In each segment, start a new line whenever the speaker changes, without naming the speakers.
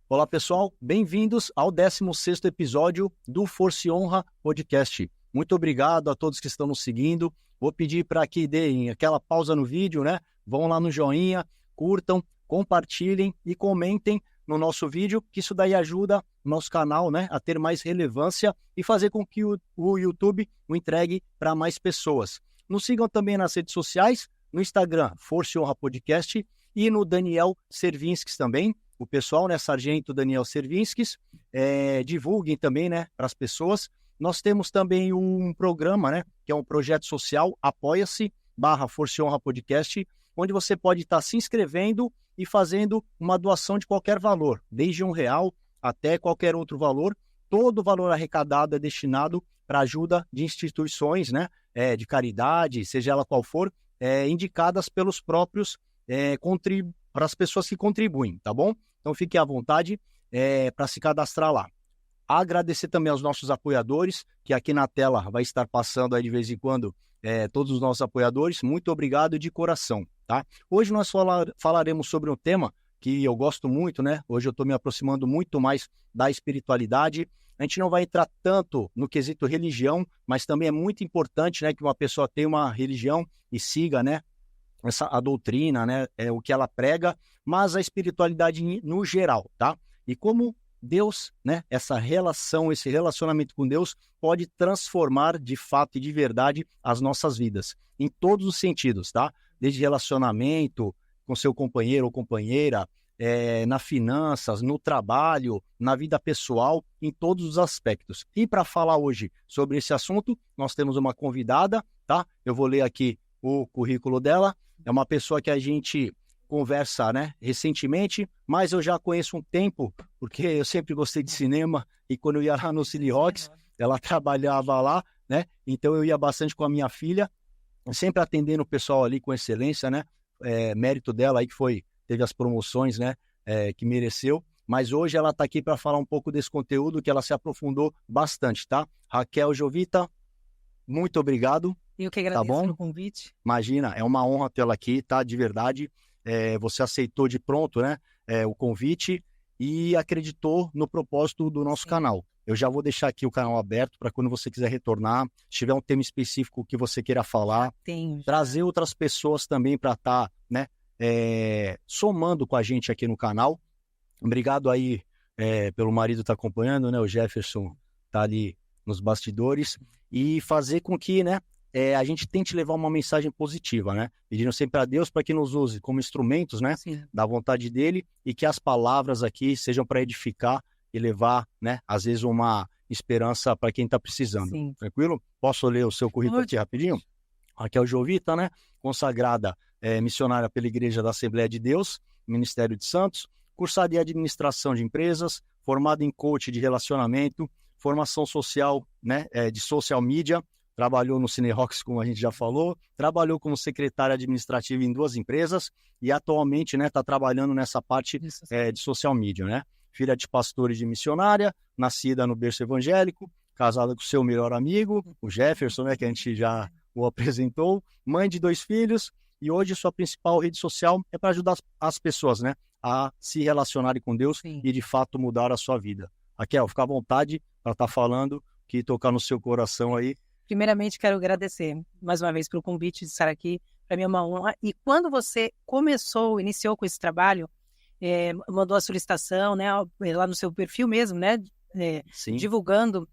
Olá, pessoal. Bem-vindos ao 16º episódio do Força e Honra Podcast. Muito obrigado a todos que estão nos seguindo. Vou pedir para que deem aquela pausa no vídeo, né? Vão lá no joinha, curtam, compartilhem e comentem no nosso vídeo, que isso daí ajuda o nosso canal, né, a ter mais relevância e fazer com que o YouTube o entregue para mais pessoas. Nos sigam também nas redes sociais, no Instagram, Força e Honra Podcast, e no Daniel Servinskis também, o pessoal, né, Sargento Daniel Servinskis, divulguem também, né, para as pessoas. Nós temos também um programa, né, que é um projeto social, apoia-se/Força e Honra Podcast, onde você pode estar se inscrevendo e fazendo uma doação de qualquer valor, desde R$1 até qualquer outro valor. Todo o valor arrecadado é destinado para ajuda de instituições, né, de caridade, seja ela qual for, indicadas pelos próprios, para as pessoas que contribuem, tá bom? Então fique à vontade para se cadastrar lá. Agradecer também aos nossos apoiadores, que aqui na tela vai estar passando aí de vez em quando todos os nossos apoiadores. Muito obrigado de coração, tá? Hoje nós falaremos sobre um tema que eu gosto muito, né? Hoje eu estou me aproximando muito mais da espiritualidade. A gente não vai entrar tanto no quesito religião, mas também é muito importante, né, que uma pessoa tenha uma religião e siga, né, a doutrina, né, o que ela prega, mas a espiritualidade no geral, tá? E como Deus, né, essa relação, esse relacionamento com Deus pode transformar de fato e de verdade as nossas vidas, em todos os sentidos, tá? Desde relacionamento com seu companheiro ou companheira, na finanças, no trabalho, na vida pessoal, em todos os aspectos. E para falar hoje sobre esse assunto, nós temos uma convidada, tá? Eu vou ler aqui o currículo dela. É uma pessoa que a gente conversa, né, recentemente, mas eu já conheço um tempo, porque eu sempre gostei de cinema, e quando eu ia lá no Cine Rocks, ela trabalhava lá, né, então eu ia bastante com a minha filha, sempre atendendo o pessoal ali com excelência, né, mérito dela aí que teve as promoções, né, que mereceu, mas hoje ela está aqui para falar um pouco desse conteúdo que ela se aprofundou bastante, tá? Raquel Jovita, muito obrigado.
Eu que agradeço,
tá bom?
Pelo convite.
Imagina, é uma honra tê-la aqui, tá? De verdade. Você aceitou de pronto, né, o convite e acreditou no propósito do nosso canal. Eu já vou deixar aqui o canal aberto para quando você quiser retornar, se tiver um tema específico que você queira falar, trazer outras pessoas também para estar, né, somando com a gente aqui no canal. Obrigado aí pelo marido estar acompanhando, né, o Jefferson tá ali nos bastidores, e fazer com que, né, a gente tente levar uma mensagem positiva, né? Pedindo sempre a Deus para que nos use como instrumentos, né?
Sim.
Da vontade dele, e que as palavras aqui sejam para edificar e levar, né? Às vezes uma esperança para quem está precisando.
Sim.
Tranquilo? Posso ler o seu currículo aqui rapidinho? Raquel Jovita, né? Consagrada missionária pela Igreja da Assembleia de Deus, Ministério de Santos, cursada em administração de empresas, formada em coach de relacionamento, formação social, né? De social media. Trabalhou no Cine Rocks, como a gente já falou, trabalhou como secretária administrativa em 2 empresas e atualmente, né, está trabalhando nessa parte de social media, né? Filha de pastor e de missionária, nascida no berço evangélico, casada com seu melhor amigo, o Jefferson, né, que a gente já o apresentou, mãe de 2 filhos, e hoje sua principal rede social é para ajudar as pessoas, né, a se relacionarem com Deus. Sim. E de fato mudar a sua vida. Raquel, fica à vontade para estar falando, que tocar no seu coração aí.
Primeiramente, quero agradecer mais uma vez pelo convite de estar aqui. Para mim é uma honra. E quando você iniciou com esse trabalho, mandou a solicitação, né, lá no seu perfil mesmo, né, divulgando,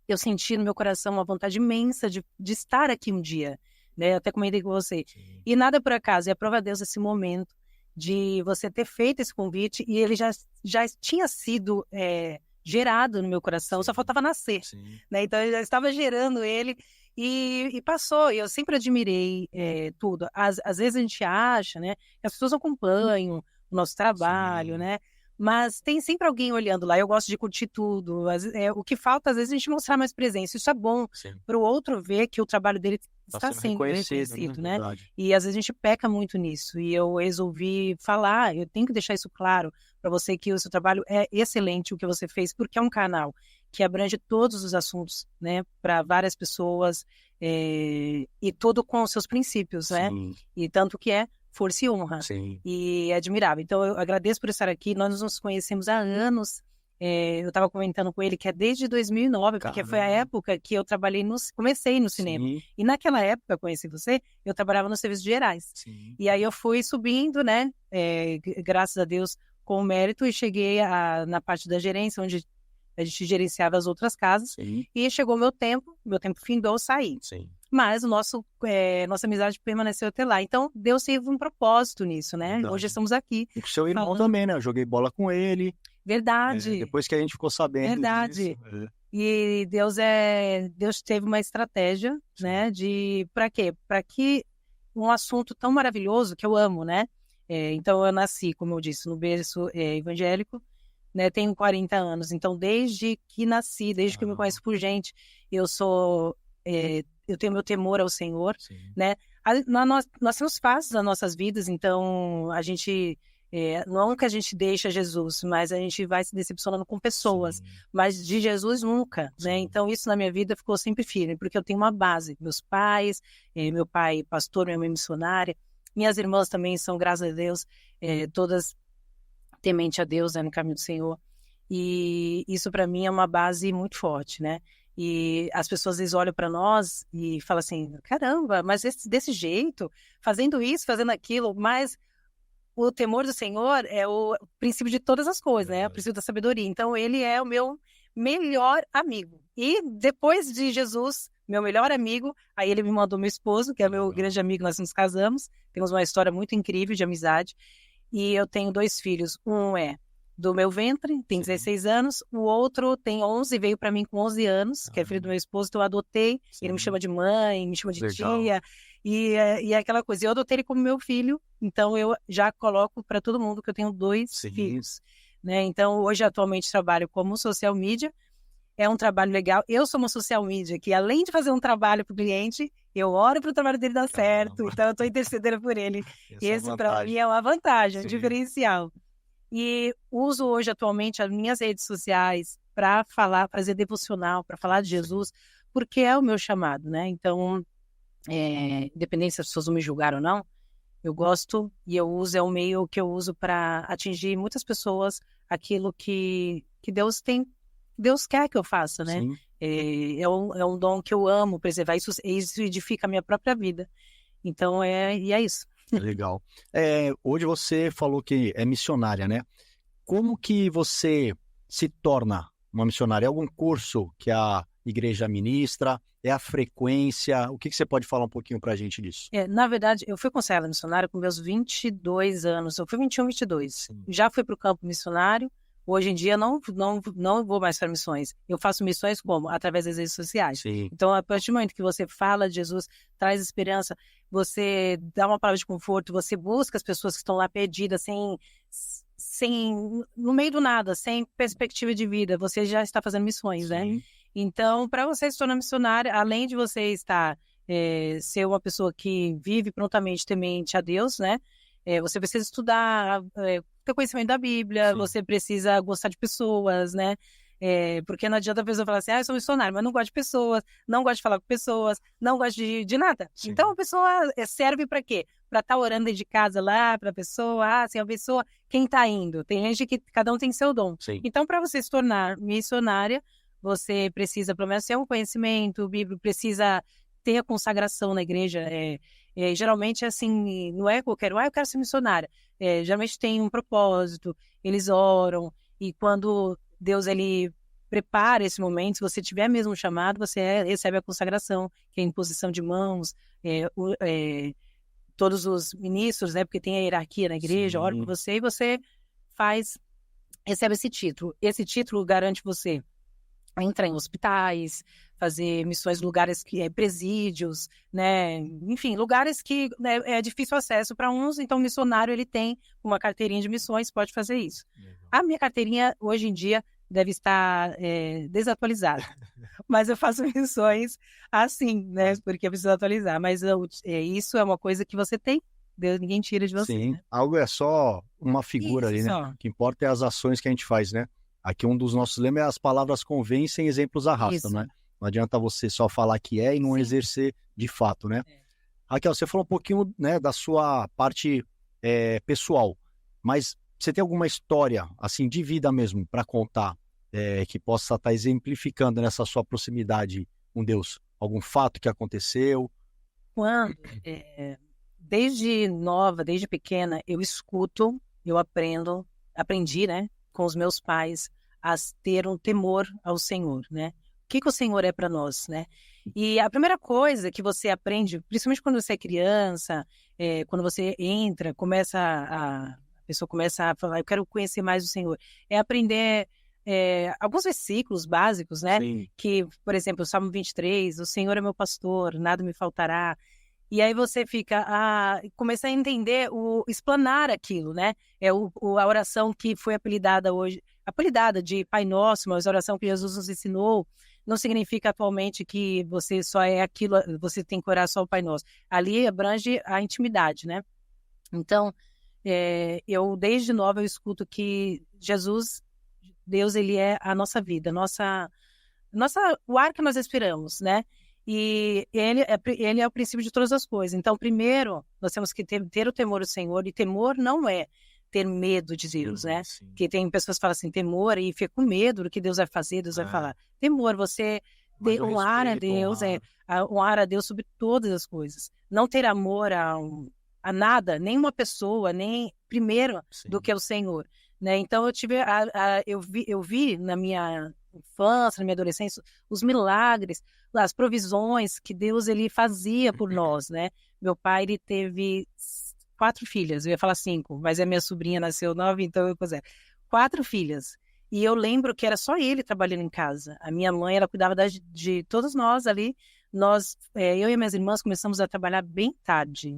eu senti no meu coração uma vontade imensa de estar aqui um dia, né? Eu até comentei com você. Sim. E nada por acaso, é a prova a Deus esse momento de você ter feito esse convite, e ele já tinha sido gerado no meu coração. Sim. Só faltava nascer, né? Então eu já estava gerando ele e passou. E eu sempre admirei tudo. Às vezes a gente acha, né, que as pessoas acompanham o nosso trabalho, né? Mas tem sempre alguém olhando lá. Eu gosto de curtir tudo. O que falta, às vezes, a gente mostrar mais presença. Isso é bom para o outro ver que o trabalho dele está sendo reconhecido, né? E às vezes a gente peca muito nisso. E eu resolvi falar, eu tenho que deixar isso claro para você, que o seu trabalho é excelente, o que você fez, porque é um canal que abrange todos os assuntos, né? Para várias pessoas, e tudo com os seus princípios, né? E tanto que força e honra.
Sim.
E é admirável. Então, eu agradeço por estar aqui. Nós nos conhecemos há anos. Eu estava comentando com ele que é desde 2009, porque foi a época que eu comecei no cinema.
Sim.
E naquela época, eu conheci você, eu trabalhava nos serviços gerais.
Sim.
E aí eu fui subindo, né, graças a Deus, com o mérito, e cheguei na parte da gerência, onde a gente gerenciava as outras casas.
Sim.
E chegou meu tempo findou, eu saí.
Sim.
Mas nossa amizade permaneceu até lá. Então, Deus teve um propósito nisso, né?
Verdade.
Hoje estamos aqui.
E com o seu irmão
falando...
também, né? Eu joguei bola com ele.
Verdade.
Depois que a gente ficou sabendo
Verdade.
disso.
E Deus teve uma estratégia, sim, né? Para quê? Para que um assunto tão maravilhoso que eu amo, né? Então, eu nasci, como eu disse, no berço evangélico, né? Tenho 40 anos. Então, desde que nasci, desde que eu me conheço por gente, eu tenho meu temor ao Senhor, sim, né? Nós temos fases nas nossas vidas, então a gente não que a gente deixa Jesus, mas a gente vai se decepcionando com pessoas, sim, mas de Jesus nunca, sim, né? Então isso na minha vida ficou sempre firme, porque eu tenho uma base, meus pais, meu pai pastor, minha mãe missionária, minhas irmãs também são, graças a Deus, todas temente a Deus, né, no caminho do Senhor, e isso para mim é uma base muito forte, né? E as pessoas às vezes olham para nós e falam assim, caramba, mas desse jeito, fazendo isso, fazendo aquilo, mas o temor do Senhor é o princípio de todas as coisas, né? O princípio da sabedoria. Então, ele é o meu melhor amigo. E depois de Jesus, meu melhor amigo, aí ele me mandou meu esposo, que é meu grande amigo, nós nos casamos, temos uma história muito incrível de amizade, e eu tenho 2 filhos, um é do meu ventre, tem 16 anos, o outro tem 11, veio para mim com 11 anos, que é filho do meu esposo, então eu adotei, sim, ele me chama de mãe, me chama de legal, tia, e é aquela coisa, eu adotei ele como meu filho, então eu já coloco para todo mundo que eu tenho 2 sim, filhos, né? Então hoje atualmente trabalho como social media, é um trabalho legal, eu sou uma social media que além de fazer um trabalho para o cliente, eu oro para o trabalho dele dar certo, então eu estou intercedendo por ele, esse para mim é uma vantagem, um diferencial. E uso hoje, atualmente, as minhas redes sociais para fazer devocional, para falar de Jesus, porque é o meu chamado, né? Então, independente se as pessoas vão me julgar ou não, eu gosto e eu uso, é o meio que eu uso para atingir muitas pessoas aquilo que Deus quer que eu faça, né? É um dom que eu amo preservar, isso edifica a minha própria vida. Então, é isso.
Legal. Hoje você falou que é missionária, né? Como que você se torna uma missionária? É algum curso que a igreja ministra? É a frequência? O que você pode falar um pouquinho pra gente disso?
Na verdade, eu fui consagrada missionária com meus 22 anos. Eu fui 21, 22. Sim. Já fui para o campo missionário. Hoje em dia, não vou mais para missões. Eu faço missões como? Através das redes sociais. Sim. Então, a partir do momento que você fala de Jesus, traz esperança, você dá uma palavra de conforto, você busca as pessoas que estão lá perdidas, no meio do nada, sem perspectiva de vida, você já está fazendo missões, sim, né? Então, para você se tornar missionária, além de você ser uma pessoa que vive prontamente, temente a Deus, né? Você precisa estudar, ter conhecimento da Bíblia, sim, você precisa gostar de pessoas, né? Porque não adianta a pessoa falar assim, eu sou missionário, mas não gosto de pessoas, não gosto de falar com pessoas, não gosto de nada. Sim. Então, a pessoa serve para quê? Para estar orando dentro de casa lá, para a pessoa, assim, a pessoa, quem está indo? Tem gente que cada um tem seu dom. Sim. Então, para você se tornar missionária, você precisa, pelo menos, ter um conhecimento bíblico, precisa ter a consagração na igreja. Geralmente, assim, não é qualquer eu quero ser missionária. Geralmente tem um propósito, eles oram, e quando Deus, ele prepara esse momento, se você tiver mesmo chamado, você recebe a consagração, que é a imposição de mãos, todos os ministros, né, porque tem a hierarquia na igreja, ora por você, e você recebe esse título. Esse título garante você entrar em hospitais, fazer missões em lugares presídios, né? Enfim, lugares que, né, é difícil acesso para uns, então o missionário ele tem uma carteirinha de missões, pode fazer isso. A minha carteirinha, hoje em dia, deve estar desatualizada, mas eu faço missões assim, né? Porque eu preciso atualizar, mas isso é uma coisa que você tem, ninguém tira de você.
Sim,
né?
Algo é só uma figura ali, né? O que importa é as ações que a gente faz, né? Aqui um dos nossos lemas é as palavras convencem, exemplos arrastam, né? Não adianta você só falar que e não exercer de fato, né? Raquel, você falou um pouquinho, né, da sua parte pessoal, mas você tem alguma história, assim, de vida mesmo, para contar, que possa estar exemplificando nessa sua proximidade com Deus? Algum fato que aconteceu?
Quando, desde nova, desde pequena, eu escuto, eu aprendi, né, com os meus pais a ter um temor ao Senhor, né? O que o Senhor é para nós, né? E a primeira coisa que você aprende, principalmente quando você é criança, quando você entra, a pessoa começa a falar, eu quero conhecer mais o Senhor, é aprender alguns versículos básicos, né?
Sim.
Que, por exemplo, o Salmo 23, o Senhor é meu pastor, nada me faltará. E aí você começa a entender, explanar aquilo, né? A oração que foi apelidada de Pai Nosso, mas a oração que Jesus nos ensinou, não significa atualmente que você só é aquilo, você tem que orar só o Pai Nosso. Ali abrange a intimidade, né? Então, eu desde nova eu escuto que Deus, ele é a nossa vida, o ar que nós respiramos, né? E ele é o princípio de todas as coisas. Então, primeiro, nós temos que ter o temor do Senhor, e temor não é ter medo de Deus, né?
Sim.
Que tem pessoas que falam assim, temor, e fica com medo do que Deus vai fazer, Deus vai falar. Temor, você honrar a Deus, honrar a Deus sobre todas as coisas. Não ter amor a nada, nem uma pessoa, nem primeiro do que o Senhor, né? Então, eu vi na minha infância, na minha adolescência, os milagres, as provisões que Deus ele fazia por nós, né? Meu pai, ele teve 4 filhas, eu ia falar 5, mas a minha sobrinha nasceu 9, então eu pus 4 filhas. E eu lembro que era só ele trabalhando em casa. A minha mãe, ela cuidava de todos nós ali. Eu e minhas irmãs começamos a trabalhar bem tarde.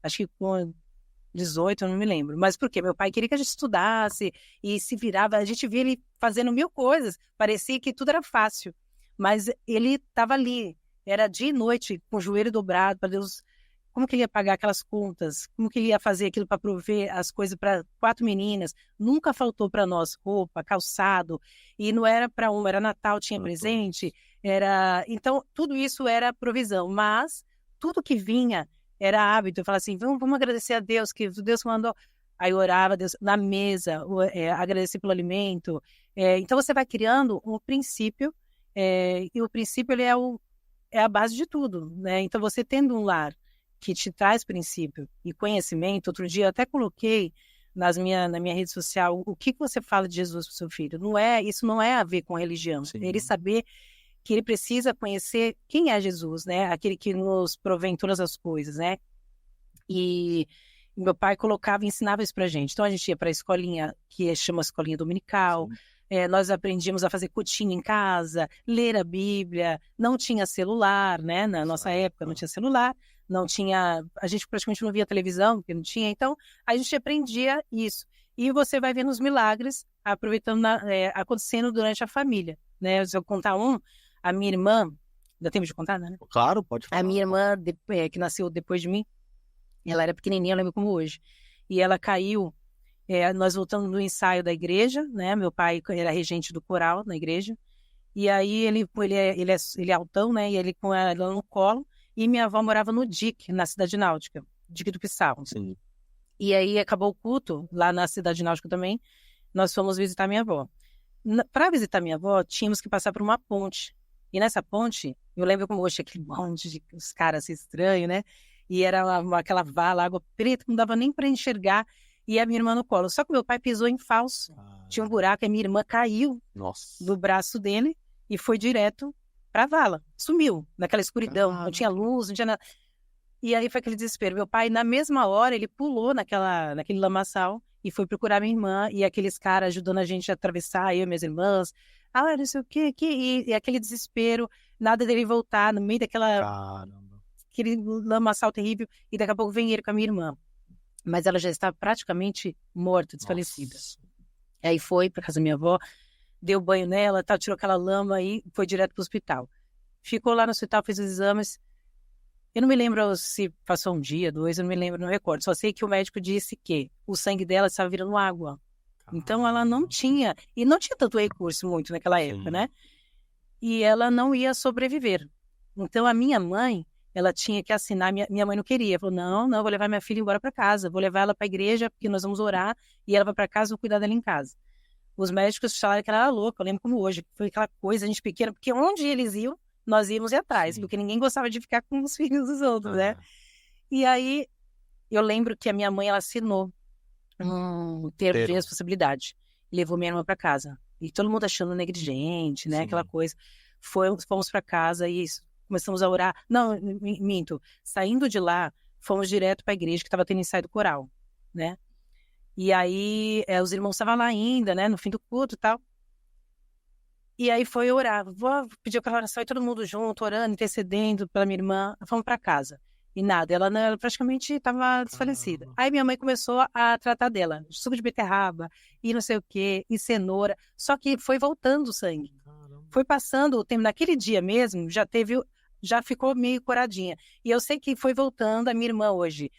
Acho que com 18, eu não me lembro. Mas por quê? Meu pai queria que a gente estudasse e se virava. A gente via ele fazendo 1000 coisas. Parecia que tudo era fácil. Mas ele estava ali. Era dia e noite, com o joelho dobrado, para Deus. Como que ele ia pagar aquelas contas? Como que ele ia fazer aquilo para prover as coisas para 4 meninas? Nunca faltou para nós roupa, calçado. E não era para uma, era Natal, tinha presente. Então, tudo isso era provisão. Mas tudo que vinha era hábito. Eu falava assim, vamos agradecer a Deus, que Deus mandou. Aí eu orava a Deus na mesa, agradecer pelo alimento. Então você vai criando um princípio, e o princípio ele é a base de tudo, né? Então você tendo um lar que te traz princípio e conhecimento, outro dia eu até coloquei na minha rede social, o que você fala de Jesus para o seu filho? Isso não é a ver com religião.
Sim.
Ele saber que ele precisa conhecer quem é Jesus, né? Aquele que nos provém todas as coisas, né? E meu pai ensinava isso pra gente. Então a gente ia para a escolinha, que chama escolinha dominical. Nós aprendíamos a fazer cutinha em casa, ler a Bíblia. Não tinha celular, né? Na nossa época não tinha celular, a gente praticamente não via televisão, porque não tinha. Então a gente aprendia isso. E você vai vendo os milagres acontecendo durante a família, né? Se eu contar a minha irmã, dá tempo de contar, né?
Claro, pode falar.
A minha irmã, que nasceu depois de mim, ela era pequenininha, eu lembro como hoje. E ela caiu, nós voltamos no ensaio da igreja, né? Meu pai era regente do coral na igreja. E aí ele é altão, né? E ele com ela no colo. E minha avó morava no DIC, na Cidade Náutica, DIC do Pissarro.
Sim.
E aí acabou o culto, lá na Cidade Náutica também, nós fomos visitar minha avó. Para visitar minha avó, tínhamos que passar por uma ponte. E nessa ponte, eu lembro como hoje, aquele monte de os caras assim, estranhos, né? E era aquela vala, água preta, que não dava nem para enxergar. E a minha irmã no colo. Só que meu pai pisou em falso. Tinha um buraco, e a minha irmã caiu do braço dele e foi direto para a vala. Sumiu naquela escuridão. Não tinha luz, não tinha nada. E aí foi aquele desespero. Meu pai, na mesma hora, ele pulou naquele lamaçal e foi procurar minha irmã. E aqueles caras ajudando a gente a atravessar, eu e minhas irmãs. Não sei o quê. E aquele desespero, nada dele voltar no meio aquele lamaçal terrível. E daqui a pouco vem ele com a minha irmã. Mas ela já estava praticamente morta, desfalecida. Nossa. Aí foi para casa da minha avó, deu banho nela, tirou aquela lama e foi direto para o hospital. Ficou lá no hospital, fez os exames. Eu não me lembro se passou 1 dia, 2, eu não me lembro, não recordo. Só sei que o médico disse que o sangue dela estava virando água. Então ela não tinha tanto recurso muito naquela época, né? E ela não ia sobreviver. Então a minha mãe, ela tinha que assinar, minha mãe não queria, falou, não, vou levar minha filha embora para casa, vou levar ela para a igreja, porque nós vamos orar, e ela vai para casa, vou cuidar dela em casa. Os médicos falaram que ela era louca, eu lembro como hoje, foi aquela coisa, a gente pequena, porque onde eles iam, nós íamos ir atrás, porque ninguém gostava de ficar com os filhos dos outros, né? E aí, eu lembro que a minha mãe, ela assinou um termo de responsabilidade, e levou minha irmã para casa. E todo mundo achando negligente, né? Aquela coisa. Fomos para casa e começamos a orar. Não, minto. Saindo de lá, fomos direto para a igreja que estava tendo ensaio do coral, né? E aí, os irmãos estavam lá ainda, né? No fim do culto e tal. E aí foi orar. Vou pedir aquela oração e todo mundo junto, orando, intercedendo pela minha irmã. Fomos para casa. E nada, ela praticamente estava desfalecida. Aí minha mãe começou a tratar dela. Suco de beterraba, e não sei o quê, e cenoura. Só que foi voltando o sangue. Foi passando o tempo. Naquele dia mesmo, já ficou meio coradinha. E eu sei que foi voltando. A minha irmã hoje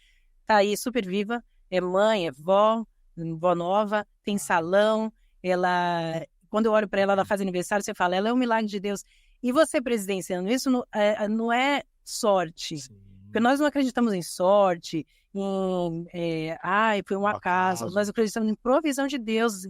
tá aí super viva. É mãe, é vó nova, tem salão. Quando eu olho para ela, ela faz aniversário, você fala, ela é um milagre de Deus. E você presidenciando isso não é sorte. Sim. Porque nós não acreditamos em sorte, foi um acaso. Nós acreditamos em provisão de Deus,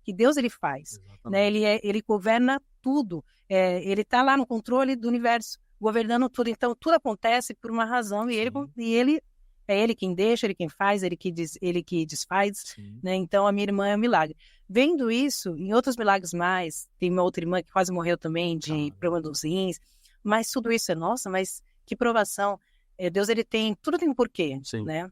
que Deus ele faz. Né? Ele governa tudo. Ele está lá no controle do universo, governando tudo. Então, tudo acontece por uma razão. E ele é ele quem deixa, ele quem faz, ele que desfaz. Né? Então, a minha irmã é um milagre. Vendo isso, em outros milagres mais, tem uma outra irmã que quase morreu também de problema dos rins. Mas tudo isso nossa, mas que provação. Deus, tudo tem um porquê, né?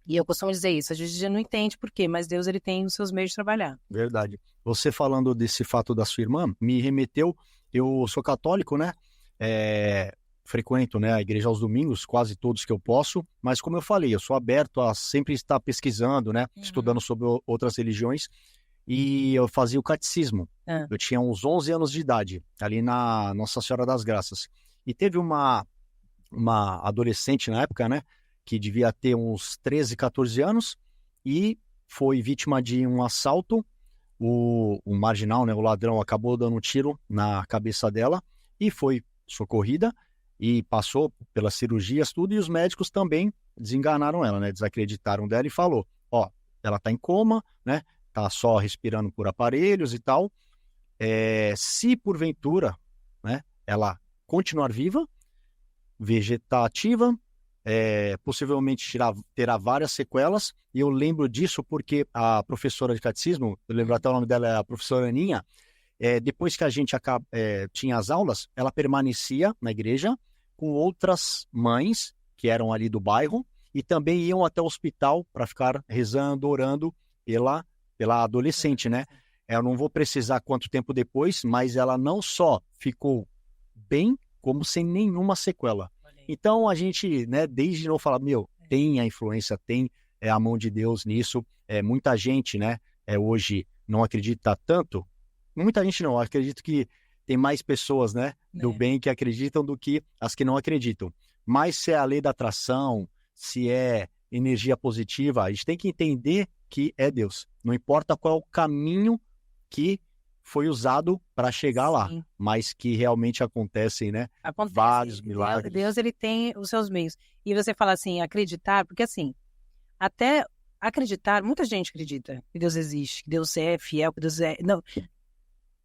E eu costumo dizer isso, a gente já não entende porquê, mas Deus, ele tem os seus meios de trabalhar.
Verdade. Você falando desse fato da sua irmã, me remeteu, eu sou católico, né? Frequento, né, a igreja aos domingos, quase todos que eu posso, mas como eu falei, eu sou aberto a sempre estar pesquisando, né? Estudando sobre outras religiões, e eu fazia o catecismo. Eu tinha uns 11 anos de idade, ali na Nossa Senhora das Graças. E teve uma adolescente na época, né, que devia ter uns 13, 14 anos, e foi vítima de um assalto. O marginal, né, o ladrão, acabou dando um tiro na cabeça dela e foi socorrida e passou pelas cirurgias, tudo, e os médicos também desenganaram ela, né, desacreditaram dela e falou, ela tá em coma, né, tá só respirando por aparelhos e tal, se porventura, né, ela continuar viva, vegetativa, possivelmente terá várias sequelas, e eu lembro disso porque a professora de catecismo, eu lembro até o nome dela, é a professora Aninha, depois que a gente tinha as aulas, ela permanecia na igreja com outras mães que eram ali do bairro, e também iam até o hospital para ficar rezando, orando pela adolescente, né? Eu não vou precisar quanto tempo depois, mas ela não só ficou bem, como sem nenhuma sequela. Então, a gente, né, desde não falar, tem a influência, tem a mão de Deus nisso. Muita gente, né, hoje não acredita tanto. Muita gente não, acredito que tem mais pessoas, né, do bem que acreditam do que as que não acreditam. Mas se é a lei da atração, se é energia positiva, a gente tem que entender que é Deus. Não importa qual é o caminho que foi usado para chegar lá, mas que realmente acontecem, né? Vários milagres.
Deus, ele tem os seus meios. E você fala assim, acreditar, porque assim, até acreditar, muita gente acredita que Deus existe, que Deus é fiel, que Deus é... Não,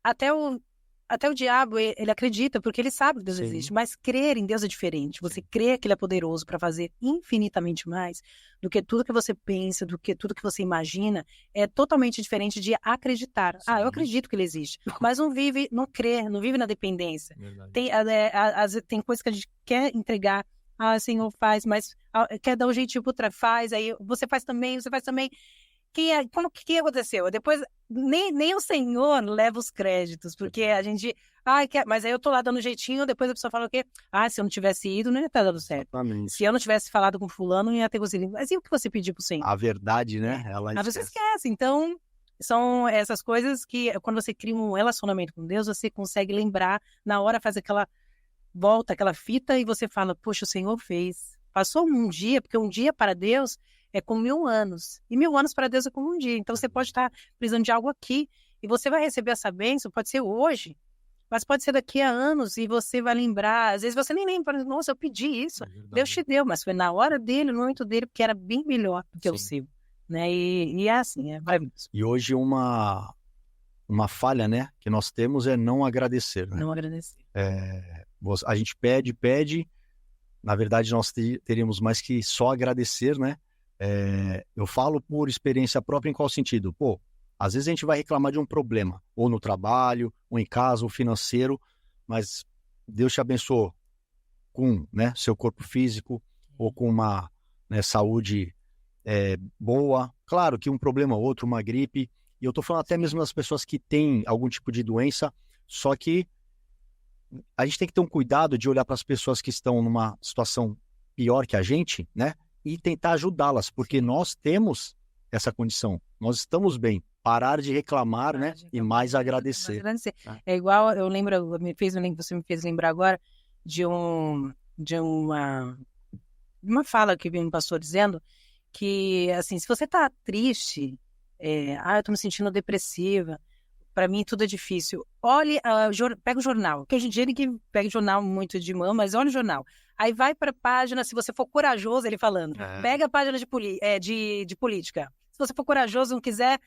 até o diabo, ele acredita, porque ele sabe que Deus existe, mas crer em Deus é diferente. Você crê que ele é poderoso para fazer infinitamente mais do que tudo que você pensa, do que tudo que você imagina, é totalmente diferente de acreditar. Eu acredito que ele existe, mas não crê, não vive na dependência. Tem coisas que a gente quer entregar, Senhor, faz, mas quer dar um jeitinho pro outro, faz, aí você faz também. Que aconteceu? Depois, nem o Senhor leva os créditos, porque a gente... mas aí eu tô lá dando jeitinho, depois a pessoa fala o quê? Se eu não tivesse ido, não ia estar dando certo.
Exatamente.
Se eu não tivesse falado com fulano, não ia ter conseguido. Mas e o que você pediu pro Senhor?
A verdade, né?
Você esquece. Então, são essas coisas que, quando você cria um relacionamento com Deus, você consegue lembrar, na hora faz aquela volta, aquela fita, e você fala, poxa, o Senhor fez. Passou um dia, porque um dia para Deus é como 1000 anos. E 1000 anos para Deus é como um dia. Então, você pode estar precisando de algo aqui, e você vai receber essa bênção, pode ser hoje, Mas pode ser daqui a anos e você vai lembrar. Às vezes você nem lembra, nossa, eu pedi isso. Deus te deu, mas foi na hora dele, no momento dele, porque era bem melhor do que o seu. Né? E é assim, vai mesmo.
E hoje uma falha, né, que nós temos é não agradecer. Né?
Não agradecer.
A gente pede, na verdade nós teríamos mais que só agradecer, né? Eu falo por experiência própria em qual sentido? Pô, às vezes a gente vai reclamar de um problema, ou no trabalho, ou em casa, ou financeiro, mas Deus te abençoou com, né, seu corpo físico, ou com uma, né, saúde boa. Claro que um problema ou outro, uma gripe, e eu tô falando até mesmo das pessoas que têm algum tipo de doença, só que a gente tem que ter um cuidado de olhar para as pessoas que estão numa situação pior que a gente, né, e tentar ajudá-las, porque nós temos essa condição, nós estamos bem. Parar de reclamar, né? E mais agradecer.
É igual, eu lembro, você me fez lembrar agora de uma fala que veio um pastor dizendo que, assim, se você tá triste, eu tô me sentindo depressiva, para mim tudo é difícil. Olhe, pega o jornal, que hoje em dia ninguém pega o jornal muito de mão, mas olha o jornal. Aí vai para a página, se você for corajoso, ele falando, pega a página de política. Se você for corajoso, não quiser,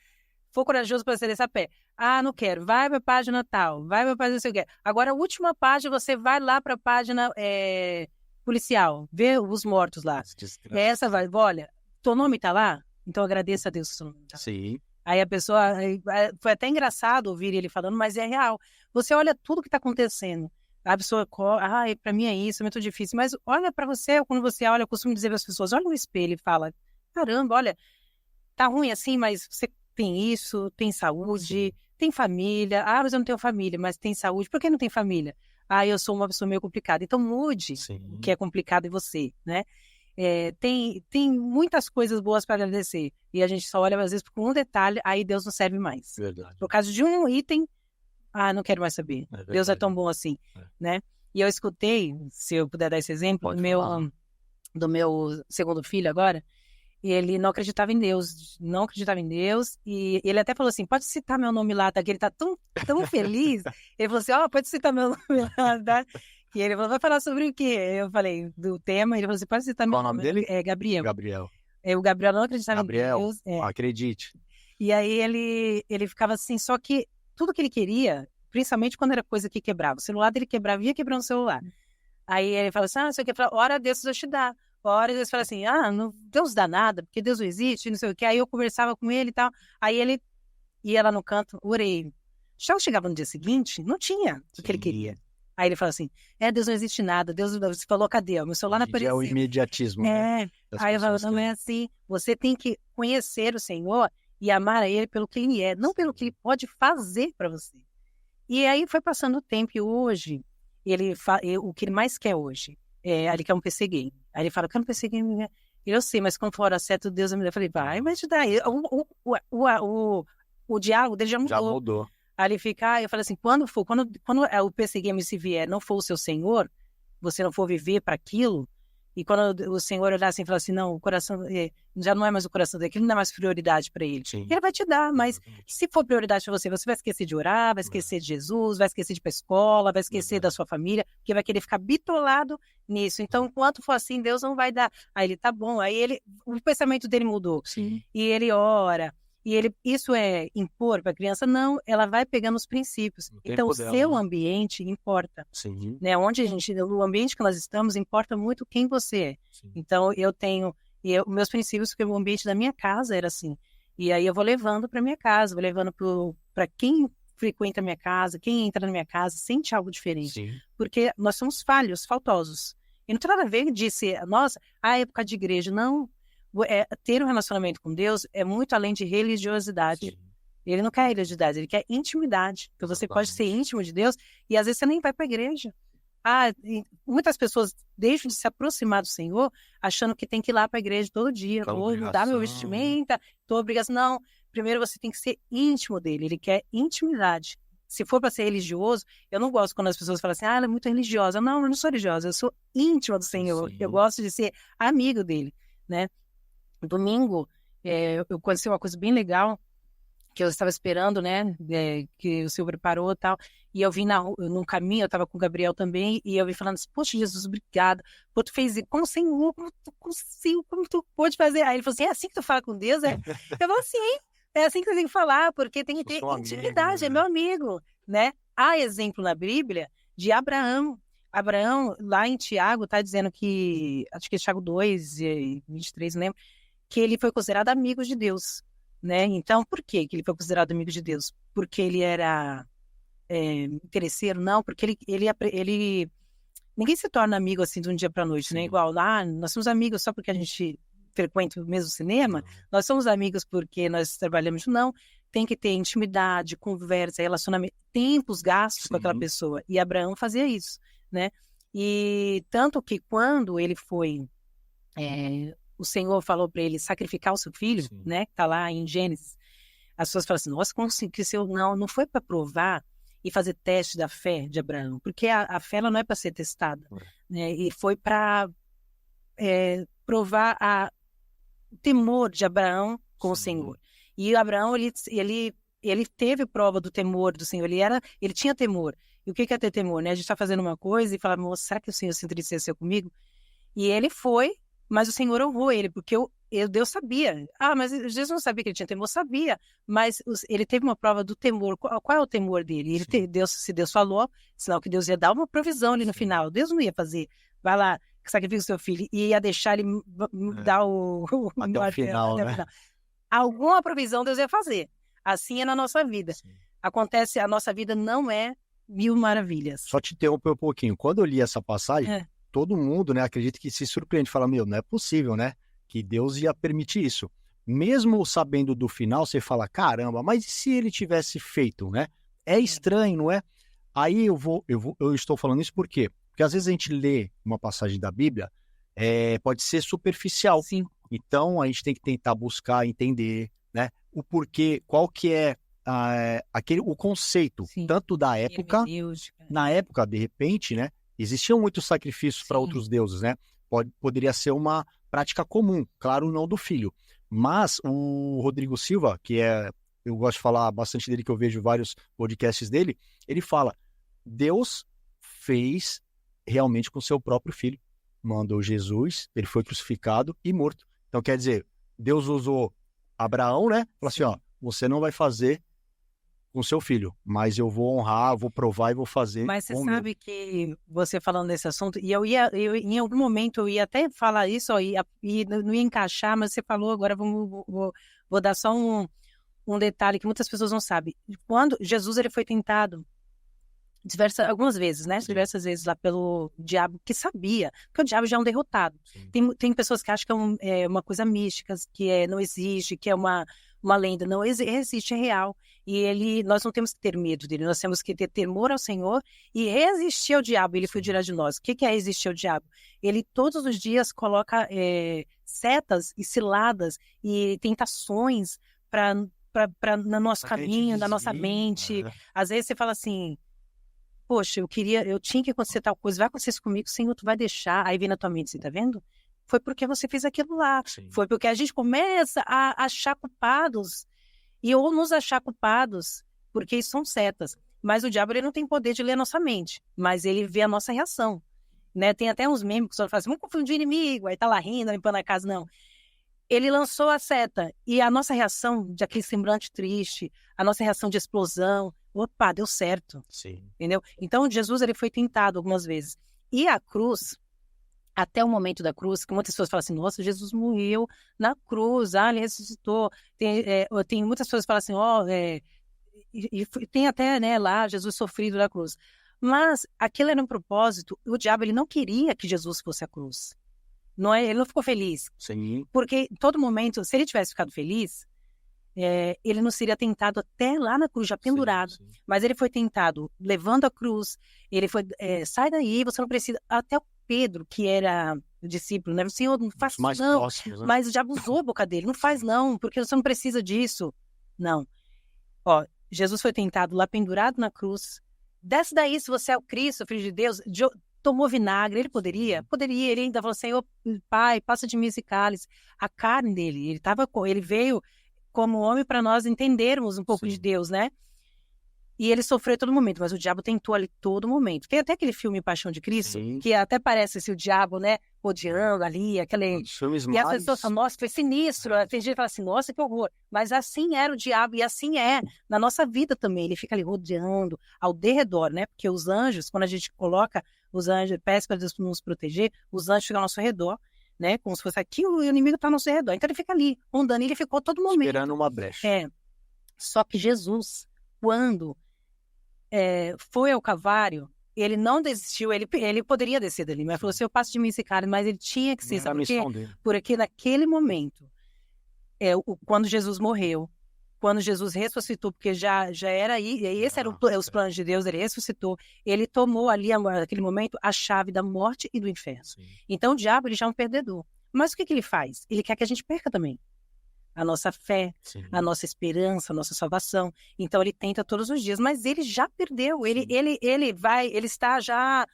for corajoso para ser esse a pé. Não quero. Vai para a página tal. Vai para a página não sei o quê. Agora, a última página, você vai lá para a página policial. Vê os mortos lá. Essa vai. Olha, teu nome tá lá? Então agradeça a Deus que seu nome tá lá.
Sim.
Aí a pessoa... Foi até engraçado ouvir ele falando, mas é real. Você olha tudo que está acontecendo. A pessoa... para mim é isso, é muito difícil. Mas olha para você, quando você olha, eu costumo dizer para as pessoas, olha no espelho e fala, caramba, olha, tá ruim assim, mas você tem isso, tem saúde, tem família. Mas eu não tenho família, mas tem saúde. Por que não tem família? Eu sou uma pessoa meio complicada. Então mude o que é complicado em você, né? Tem muitas coisas boas para agradecer. E a gente só olha, às vezes, por um detalhe, aí Deus não serve mais.
Verdade.
Por causa de um item, não quero mais saber. Deus é tão bom assim, né? E eu escutei, se eu puder dar esse exemplo, do meu segundo filho agora, e ele não acreditava em Deus, e ele até falou assim, pode citar meu nome lá, tá? Que ele tá tão feliz. Ele falou assim, pode citar meu nome lá, tá? E ele falou, vai falar sobre o quê? Eu falei, do tema, ele falou assim, pode citar meu nome.
Qual o nome dele?
Gabriel.
O
Gabriel não acreditava em Deus.
Acredite.
E aí ele ficava assim, só que tudo que ele queria, principalmente quando era coisa que quebrava, o celular dele quebrava, ia quebrando o celular. Aí ele falava assim, você quer falar, ora Deus vai te dar. Ora Deus fala assim, não, Deus dá nada, porque Deus não existe, não sei o que. Aí eu conversava com ele e tal, aí ele ia lá no canto, orei. Já chegava no dia seguinte, não tinha o que ele queria. Aí ele falou assim, Deus não existe nada, Deus falou, cadê? O meu celular não apareceu.
É o imediatismo, né?
Aí eu falo, não é assim, você tem que conhecer o Senhor e amar a Ele pelo que Ele é, não pelo que Ele pode fazer para você. E aí foi passando o tempo e hoje, o que ele mais quer hoje, ele quer um PC game. Aí ele fala, quero um PC game. Eu sei, mas quando for hora certa, Deus me dá. Eu falei, vai te dar. O diálogo dele já mudou.
Já mudou.
Aí ele fica, eu falei assim, quando o PC game se vier, não for o seu Senhor, você não for viver para aquilo, e quando o Senhor olhar assim e falar assim, não, o coração já não é mais o coração dele, aquilo não é mais prioridade para ele.
Sim.
Ele vai te dar, mas se for prioridade para você, você vai esquecer de orar, vai esquecer de Jesus, vai esquecer de ir para a escola, vai esquecer da sua família, porque vai querer ficar bitolado nisso. Então, enquanto for assim, Deus não vai dar. Aí ele, tá bom. Aí o pensamento dele mudou.
Sim.
E ele ora. E isso é impor para a criança? Não, ela vai pegando os princípios. Então, o seu ambiente importa.
Sim.
Né? O ambiente que nós estamos, importa muito quem você é.
Sim.
Então, eu tenho meus princípios, porque o ambiente da minha casa era assim. E aí eu vou levando para minha casa, vou levando para quem frequenta a minha casa, quem entra na minha casa, sente algo diferente.
Sim.
Porque nós somos faltosos. E não tem nada a ver de ser, nossa, a época de igreja. Não. Ter um relacionamento com Deus é muito além de religiosidade.
Sim.
Ele não quer religiosidade, ele quer intimidade. Porque você pode ser íntimo de Deus e às vezes você nem vai para a igreja. Muitas pessoas deixam de se aproximar do Senhor achando que tem que ir lá para a igreja todo dia. Vou mudar meu vestimenta, tô obrigação. Não, primeiro você tem que ser íntimo dele. Ele quer intimidade. Se for para ser religioso, eu não gosto quando as pessoas falam assim, ela é muito religiosa. Não, eu não sou religiosa, eu sou íntima do Senhor.
Sim.
Eu gosto de ser amigo dele, né? Domingo, aconteceu uma coisa bem legal, que eu estava esperando, né, que o Senhor preparou e tal, e eu vim no caminho, eu estava com o Gabriel também, e eu vim falando assim, poxa, Jesus, obrigada, pô, tu fez isso, como Senhor, como tu conseguiu, como tu pôde fazer? Aí ele falou assim, é assim que tu fala com Deus? É? Eu falei assim, é assim que tu tem que falar, porque tem que ter intimidade, é meu amigo, né? Há exemplo na Bíblia de Abraão. Abraão, lá em Tiago, está dizendo que, acho que é Tiago 2, 23, não lembro, que ele foi considerado amigo de Deus, né? Então, por que ele foi considerado amigo de Deus? Porque ele era interesseiro? Não, porque ele... Ninguém se torna amigo assim de um dia para a noite, né? Igual lá, nós somos amigos só porque a gente frequenta o mesmo cinema, nós somos amigos porque nós trabalhamos, não. Tem que ter intimidade, conversa, relacionamento, tempos gastos com aquela pessoa. E Abraão fazia isso, né? E tanto que quando ele foi... o Senhor falou para ele sacrificar o seu filho, né? Que tá lá em Gênesis. As pessoas falam assim, nossa, como assim que o Senhor... Não foi para provar e fazer teste da fé de Abraão, porque a fé ela não é para ser testada, né? E foi para provar o temor de Abraão com o Senhor. E Abraão, ele teve prova do temor do Senhor, ele tinha temor. E o que é ter temor, né? A gente está fazendo uma coisa e fala, moça, será que o Senhor se entristeceu comigo? E ele foi, mas o Senhor honrou ele, porque Deus sabia. Ah, mas Jesus não sabia que ele tinha temor, sabia. Mas ele teve uma prova do temor. Qual é o temor dele? Se Deus falou, sinal que Deus ia dar uma provisão ali no final. Deus não ia fazer, vai lá, sacrifica o seu filho, e ia deixar ele dar
até o final, né?
Final. Alguma provisão Deus ia fazer. Assim é na nossa vida. Acontece, a nossa vida não é mil maravilhas.
Só te interromper um pouquinho. Quando eu li essa passagem, todo mundo, né, acredita que se surpreende, fala, não é possível, né, que Deus ia permitir isso. Mesmo sabendo do final, você fala, caramba, mas e se ele tivesse feito, né? É estranho, não é? Aí eu estou falando isso por quê? Porque às vezes a gente lê uma passagem da Bíblia, pode ser superficial.
Sim.
Então a gente tem que tentar buscar entender, né, o porquê, qual que é o conceito, tanto da época, na época, de repente, né, existiam muitos sacrifícios para outros deuses, né? Poderia ser uma prática comum, claro, não do filho. Mas o Rodrigo Silva, eu gosto de falar bastante dele, que eu vejo vários podcasts dele, ele fala, Deus fez realmente com seu próprio filho. Mandou Jesus, ele foi crucificado e morto. Então, quer dizer, Deus usou Abraão, né? Falou assim, ó, você não vai fazer com seu filho, mas eu vou honrar, vou provar e vou fazer.
Mas você sabe que você falando desse assunto, e em algum momento eu ia até falar isso, ó, e não ia encaixar, mas você falou, agora vou dar só um detalhe que muitas pessoas não sabem. Quando Jesus ele foi tentado algumas vezes, né? Diversas vezes lá pelo diabo, que sabia, porque o diabo já é um derrotado. Tem pessoas que acham que é uma coisa mística, que não existe, que é uma lenda. Não existe, é real. E nós não temos que ter medo dele, nós temos que ter temor ao Senhor e resistir ao diabo. Ele fugirá de nós. O que é resistir ao diabo? Ele todos os dias coloca setas e ciladas e tentações no nosso caminho, na nossa mente. Às vezes você fala assim, poxa, eu tinha que acontecer tal coisa, vai acontecer isso comigo, Senhor, tu vai deixar. Aí vem na tua mente, você tá vendo? Foi porque você fez aquilo lá. Foi porque a gente começa a achar culpados ou nos achar culpados, porque isso são setas. Mas o diabo ele não tem poder de ler a nossa mente, mas ele vê a nossa reação, né? Tem até uns memes que só falam assim, vamos confundir o inimigo, aí tá lá rindo, limpando a casa, não. Ele lançou a seta e a nossa reação de aquele semblante triste, a nossa reação de explosão, opa, deu certo. Entendeu? Então Jesus ele foi tentado algumas vezes. E a cruz, até o momento da cruz, que muitas pessoas falam assim, nossa, Jesus morreu na cruz, ele ressuscitou. Tem muitas pessoas que falam assim, e tem até, né, lá Jesus sofrido na cruz. Mas aquilo era um propósito, o diabo ele não queria que Jesus fosse a cruz. Ele não ficou feliz. Porque em todo momento, se ele tivesse ficado feliz, ele não seria tentado até lá na cruz, já pendurado. Mas ele foi tentado levando a cruz, ele foi, sai daí, você não precisa. Até o Pedro, que era o discípulo, né? O Senhor, não faz não. Próximos, né? Mas o diabo usou a boca dele, não faz não, porque você não precisa disso. Não. Ó, Jesus foi tentado lá pendurado na cruz. Desce daí se você é o Cristo, o Filho de Deus. Tomou vinagre, ele poderia, ele ainda falou, Senhor, Pai, passa de mim esse cálice. A carne dele, ele veio como homem para nós entendermos um pouco de Deus, né? E ele sofreu a todo momento, mas o diabo tentou ali todo momento. Tem até aquele filme Paixão de Cristo, que até parece o diabo, né, rodeando ali, aquele... E as pessoas falam, nossa, foi sinistro. Tem gente que fala assim, nossa, que horror. Mas assim era o diabo, e assim é na nossa vida também. Ele fica ali rodeando ao derredor, né? Porque os anjos, quando a gente coloca os anjos, peça para Deus nos proteger, os anjos ficam ao nosso redor, né? Como se fosse aqui, o inimigo está ao nosso redor. Então ele fica ali, rondando, e ele ficou todo momento.
Esperando uma brecha.
Só que Jesus, quando foi ao Calvário, ele não desistiu, ele poderia descer dali, mas falou assim, eu passo de mim esse cara, mas ele tinha que ser, sabe por quê? Porque naquele momento, quando Jesus morreu, quando Jesus ressuscitou, porque já era aí, e esse eram os planos de Deus, ele ressuscitou, ele tomou ali, naquele momento, a chave da morte e do inferno. Sim. Então o diabo, ele já é um perdedor. Mas o que ele faz? Ele quer que a gente perca também a nossa fé, a nossa esperança, a nossa salvação. Então ele tenta todos os dias, mas ele já perdeu. Ele está já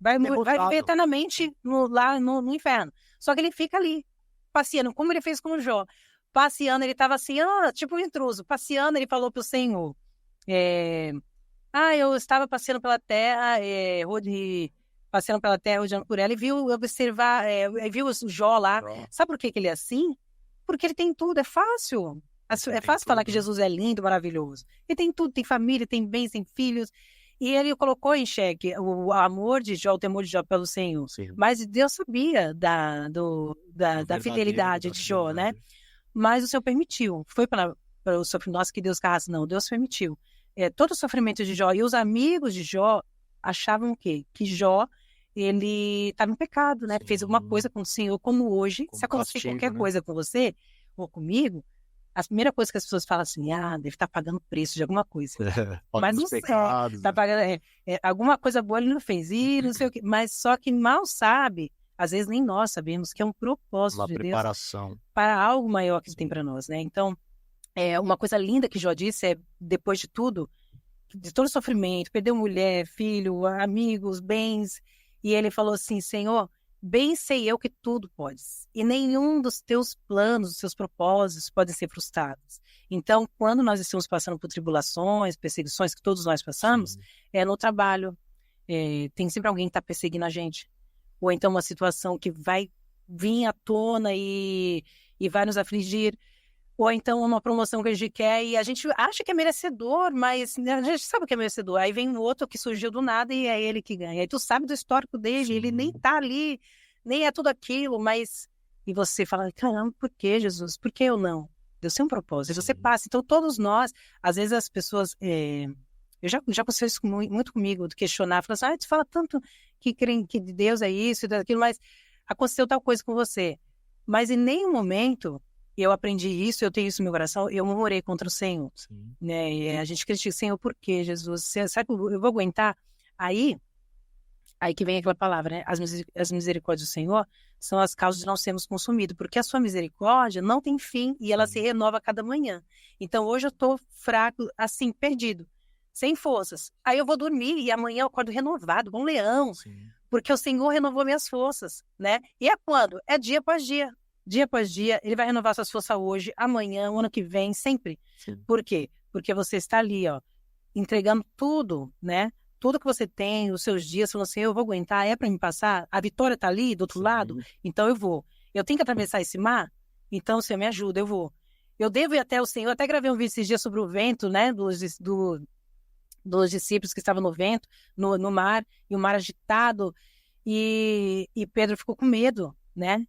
vai viver eternamente lá no inferno. Só que ele fica ali, passeando, como ele fez com o Jó. Passeando, ele estava assim, tipo um intruso. Passeando, ele falou para o Senhor, eu estava passeando pela terra, passeando pela terra, rodeando por ela, e viu o Jó lá. Sabe por que ele é assim? Porque ele tem tudo, é fácil. É fácil falar que Jesus é lindo, maravilhoso. Ele tem tudo, tem família, tem bens, tem filhos. E ele colocou em xeque o amor de Jó, o temor de Jó pelo Senhor. Sim. Mas Deus sabia da fidelidade de Jó, né? Mas o Senhor permitiu. Foi para o sofrimento, nossa, que Deus carrasca. Não, Deus permitiu. Todo o sofrimento de Jó. E os amigos de Jó achavam o quê? Que Jó, ele estava em pecado, né? Sim. Fez alguma coisa com o Senhor, como hoje. Como se acontecer qualquer coisa com você ou comigo, a primeira coisa que as pessoas falam assim, deve estar pagando preço de alguma coisa. Mas não sei, tá pagando, alguma coisa boa ele não fez, e não sei o quê. Mas só que mal sabe, às vezes nem nós sabemos, que é um propósito de Deus para algo maior que ele tem para nós, né? Então, uma coisa linda que Jó disse depois de tudo, de todo o sofrimento, perdeu mulher, filho, amigos, bens, e ele falou assim, Senhor, bem sei eu que tudo podes, e nenhum dos teus planos, dos teus propósitos podem ser frustrados. Então, quando nós estamos passando por tribulações, perseguições, que todos nós passamos, no trabalho, tem sempre alguém que está perseguindo a gente, ou então uma situação que vai vir à tona e vai nos afligir, ou então uma promoção que a gente quer e a gente acha que é merecedor, mas a gente sabe que é merecedor. Aí vem um outro que surgiu do nada e é ele que ganha. Aí tu sabe do histórico dele, ele nem tá ali, nem é tudo aquilo, mas... E você fala, caramba, por que, Jesus? Por que eu não? Deus tem um propósito. Sim. Você passa. Então todos nós, às vezes as pessoas... Eu já aconteceu isso muito comigo, de questionar, falar assim, tu fala tanto que Deus é isso e daquilo, mas aconteceu tal coisa com você. Mas em nenhum momento... Eu aprendi isso, eu tenho isso no meu coração, eu murmurei contra o Senhor. Né? E a gente critica, Senhor, por quê, Jesus? Sabe que eu vou aguentar? Aí que vem aquela palavra, né? As misericórdias do Senhor são as causas de não sermos consumidos, porque a sua misericórdia não tem fim e ela se renova a cada manhã. Então, hoje eu estou fraco, assim, perdido, sem forças. Aí eu vou dormir e amanhã eu acordo renovado, como um leão, porque o Senhor renovou minhas forças, né? E é quando? É dia após dia. Dia após dia, ele vai renovar suas forças hoje, amanhã, o ano que vem, sempre. Sim. Por quê? Porque você está ali, entregando tudo, né? Tudo que você tem, os seus dias, falando assim, eu vou aguentar, é para me passar? A vitória está ali, do outro lado? Então eu vou. Eu tenho que atravessar esse mar? Então o Senhor me ajuda, eu vou. Eu devo ir até o Senhor, até gravei um vídeo esses dias sobre o vento, né? Dos discípulos que estavam no vento, no mar, e o mar agitado, e Pedro ficou com medo, né?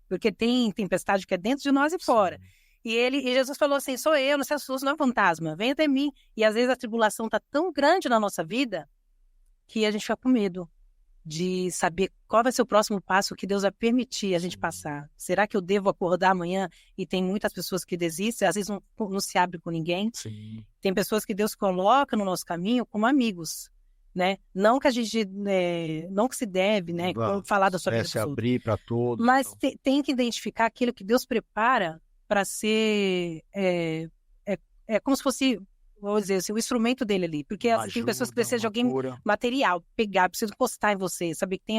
Porque tem tempestade que é dentro de nós e fora. E Jesus falou assim, sou eu, não se assuste, não é fantasma, vem até mim. E às vezes a tribulação está tão grande na nossa vida que a gente fica com medo de saber qual vai ser o próximo passo que Deus vai permitir a gente passar. Será que eu devo acordar amanhã? E tem muitas pessoas que desistem, às vezes não se abre com ninguém. Sim. Tem pessoas que Deus coloca no nosso caminho como amigos. Né? Não que a gente não que se deve, né, falar da sua vida,
se abrir para todos,
mas então. Tem que identificar aquilo que Deus prepara para ser como se fosse, vou dizer assim, o instrumento dele ali, porque tem pessoas que precisam de alguém material, pegar, precisam encostar em você, saber que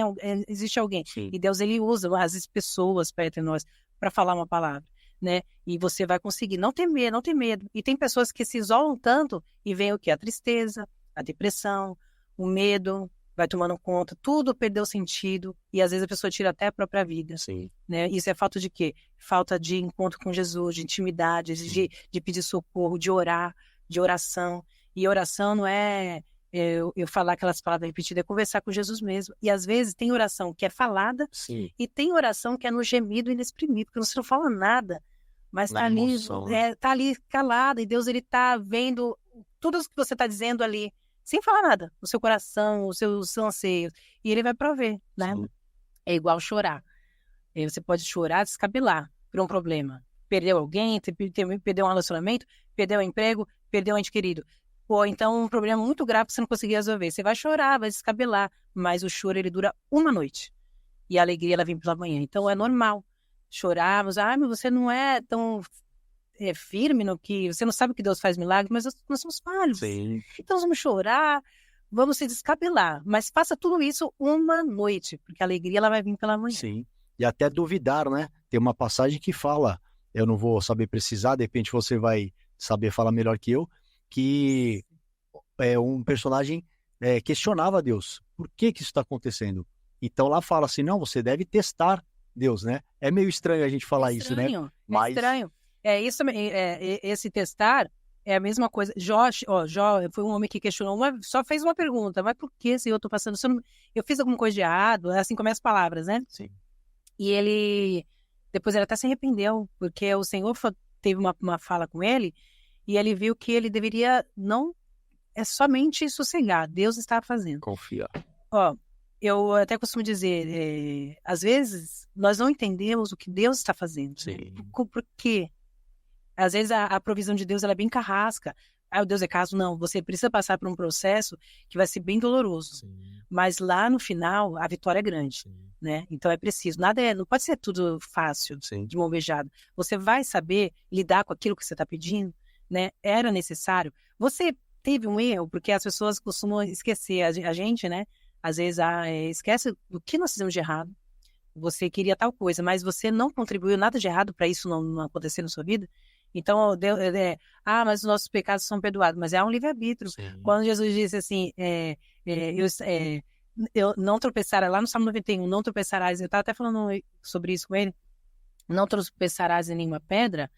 existe alguém. Sim. E Deus, ele usa às vezes pessoas perto de nós para falar uma palavra, né? E você vai conseguir. Não ter medo, não ter medo. E tem pessoas que se isolam tanto e vem o quê? A tristeza, a depressão, o medo, vai tomando conta, tudo perdeu sentido e às vezes a pessoa tira até a própria vida,
Sim.
né? Isso é falta de quê? Falta de encontro com Jesus, de intimidade, de pedir socorro, de orar, de oração. E oração não é eu falar aquelas palavras repetidas, é conversar com Jesus mesmo. E às vezes tem oração que é falada e tem oração que é no gemido inexprimível, porque você não fala nada, mas
Na emoção,
tá ali calada e Deus ele tá vendo tudo o que você tá dizendo ali, sem falar nada, o seu coração, os seus anseios, e ele vai prover, né?
Sim.
É igual chorar. Você pode chorar, descabelar por um problema. Perdeu alguém, perdeu um relacionamento, perdeu um emprego, perdeu um ente querido. Ou então um problema muito grave que você não conseguiu resolver. Você vai chorar, vai descabelar, mas o choro ele dura uma noite. E a alegria ela vem pela manhã. Então é normal chorar, mas mas você não é tão firme no que... Você não sabe que Deus faz milagre, mas nós somos falhos.
Sim.
Então vamos chorar, vamos se descabelar. Mas faça tudo isso uma noite, porque a alegria ela vai vir pela manhã.
Sim. E até duvidar, né? Tem uma passagem que fala, eu não vou saber precisar, de repente você vai saber falar melhor que eu, que um personagem questionava Deus. Por que isso está acontecendo? Então lá fala assim, não, você deve testar Deus, né? É meio estranho a gente falar isso, né?
É estranho. Esse testar é a mesma coisa. Jó foi um homem que questionou, só fez uma pergunta, mas por que, Senhor, eu estou passando? Eu fiz alguma coisa de errado? Assim começam as palavras, né?
Sim.
E depois ele até se arrependeu, porque o Senhor teve uma fala com ele, e ele viu que ele deveria não somente sossegar, Deus está fazendo.
Confiar.
Eu até costumo dizer, às vezes nós não entendemos o que Deus está fazendo.
Sim.
Por quê? Às vezes a provisão de Deus ela é bem carrasca. O Deus é caso, não. Você precisa passar por um processo que vai ser bem doloroso.
Sim.
Mas lá no final, a vitória é grande.
Sim.
Né? Então é preciso. Não pode ser tudo fácil,
Sim.
de mão beijada. Você vai saber lidar com aquilo que você está pedindo, né? Era necessário. Você teve um erro, porque as pessoas costumam esquecer. A gente, né? Às vezes esquece do que nós fizemos de errado. Você queria tal coisa, mas você não contribuiu nada de errado para isso não acontecer na sua vida. Então, mas os nossos pecados são perdoados. Mas é um livre-arbítrio. Quando Jesus disse assim, eu não tropeçará, lá no Salmo 91, não tropeçarás, eu estava até falando sobre isso com ele, não tropeçarás em nenhuma pedra,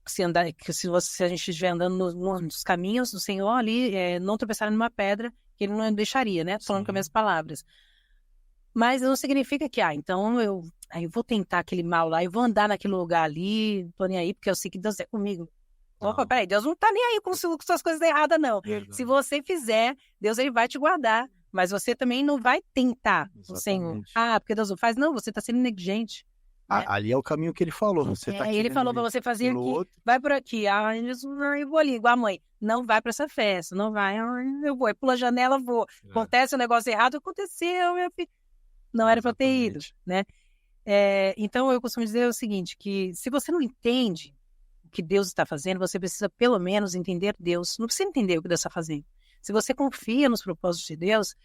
se a gente estiver andando nos caminhos do Senhor ali, não tropeçará em nenhuma pedra, que ele não deixaria, né? Falando com as minhas palavras. Mas não significa que, então eu vou tentar aquele mal lá, eu vou andar naquele lugar ali, não tô nem aí, porque eu sei que Deus é comigo. Opa, peraí, Deus não tá nem aí com suas coisas erradas, não. Verdade. Se você fizer, Deus ele vai te guardar. Mas você também não vai tentar o Senhor. Porque Deus não faz? Não, você está sendo negligente. Né?
Ali é o caminho que ele falou.
Ele falou para você fazer aqui, vai por aqui. Eu vou ali, igual a mãe. Não vai para essa festa, não vai. Eu vou, pula a janela, vou. Acontece um negócio errado, aconteceu, meu filho. Não era para ter ido, né? Então, eu costumo dizer o seguinte, que se você não entende o que Deus está fazendo, você precisa pelo menos entender Deus. Não precisa entender o que Deus está fazendo. Se você confia nos propósitos de Deus,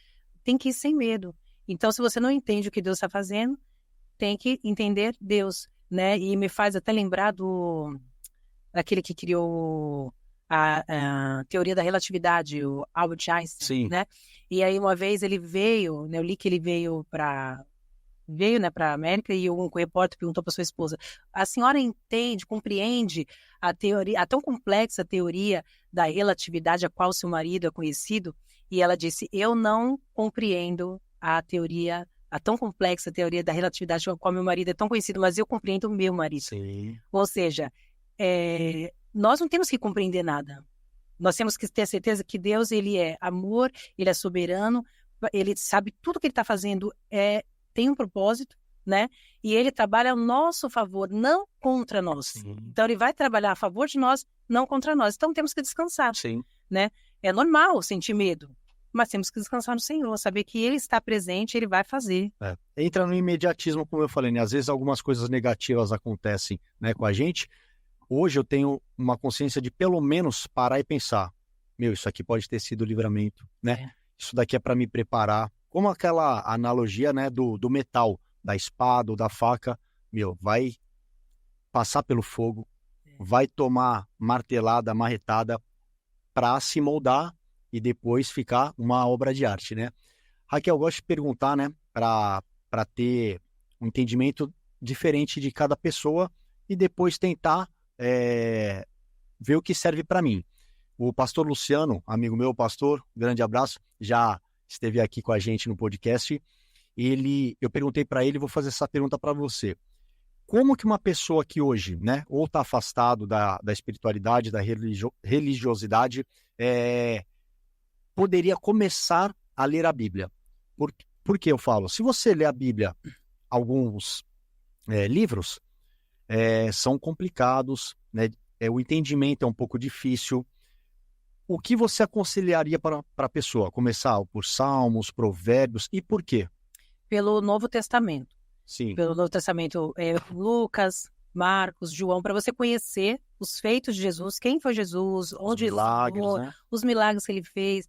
tem que ir sem medo. Então, se você não entende o que Deus está fazendo, tem que entender Deus, né? E me faz até lembrar daquele que criou a teoria da relatividade, o Albert Einstein,
Sim.
Né? E aí, uma vez ele veio, né? Eu li que ele veio para a América e um repórter perguntou para sua esposa, a senhora entende, compreende a teoria, a tão complexa teoria da relatividade a qual seu marido é conhecido? E ela disse, eu não compreendo a tão complexa teoria da relatividade a qual meu marido é tão conhecido, mas eu compreendo o meu marido.
Sim.
Ou seja, nós não temos que compreender nada. Nós temos que ter certeza que Deus, ele é amor, ele é soberano, ele sabe tudo que ele está fazendo tem um propósito, né? E ele trabalha ao nosso favor, não contra nós.
Sim.
Então, ele vai trabalhar a favor de nós, não contra nós. Então, temos que descansar.
Sim.
Né? É normal sentir medo, mas temos que descansar no Senhor, saber que Ele está presente, Ele vai fazer.
Entra no imediatismo, como eu falei, né? Às vezes algumas coisas negativas acontecem, né, com a gente. Hoje eu tenho uma consciência de pelo menos parar e pensar, isso aqui pode ter sido livramento, né? Isso daqui é para me preparar. Como aquela analogia, né, do metal, da espada ou da faca, vai passar pelo fogo, vai tomar martelada, marretada para se moldar e depois ficar uma obra de arte, né? Raquel, eu gosto de perguntar, né, para ter um entendimento diferente de cada pessoa e depois tentar ver o que serve para mim. O pastor Luciano, amigo meu, pastor, grande abraço, já esteve aqui com a gente no podcast. Eu perguntei para ele, vou fazer essa pergunta para você. Como que uma pessoa que hoje, né, ou está afastado da espiritualidade, da religiosidade, poderia começar a ler a Bíblia? Por que eu falo? Se você lê a Bíblia, alguns livros são complicados, né? O entendimento é um pouco difícil. O que você aconselharia para a pessoa? Começar por Salmos, Provérbios, e por quê?
Pelo Novo Testamento.
Sim.
Pelo Novo Testamento, Lucas, Marcos, João, para você conhecer os feitos de Jesus, quem foi Jesus, onde ele
milagres, né?
os milagres que ele fez.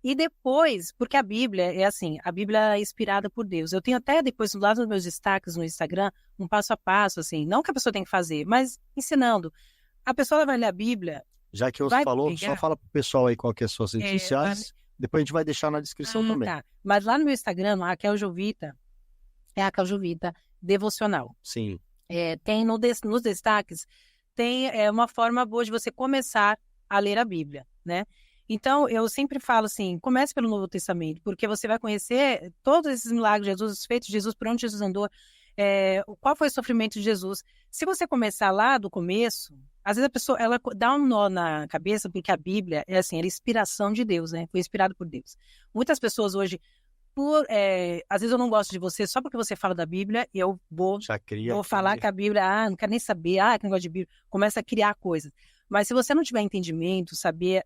E depois, porque a Bíblia é assim, a Bíblia é inspirada por Deus. Eu tenho até depois, lá nos meus destaques no Instagram, um passo a passo, assim, não que a pessoa tem que fazer, mas ensinando. A pessoa vai ler a Bíblia.
Já que você falou, só fala pro pessoal aí qual que é as suas redes sociais. Depois a gente vai deixar na descrição também.
Tá. Mas lá no meu Instagram, Raquel Jovita, é a Raquel Jovita Devocional.
Sim.
Tem nos destaques, tem uma forma boa de você começar a ler a Bíblia, né? Então, eu sempre falo assim, comece pelo Novo Testamento, porque você vai conhecer todos esses milagres de Jesus, os feitos de Jesus, por onde Jesus andou, qual foi o sofrimento de Jesus. Se você começar lá do começo, às vezes a pessoa ela dá um nó na cabeça, porque a Bíblia é assim, era inspiração de Deus, né? Foi inspirado por Deus. Muitas pessoas hoje, às vezes eu não gosto de você só porque você fala da Bíblia, eu vou falar que a Bíblia, não quero nem saber, que negócio de Bíblia, começa a criar coisas. Mas se você não tiver entendimento, saber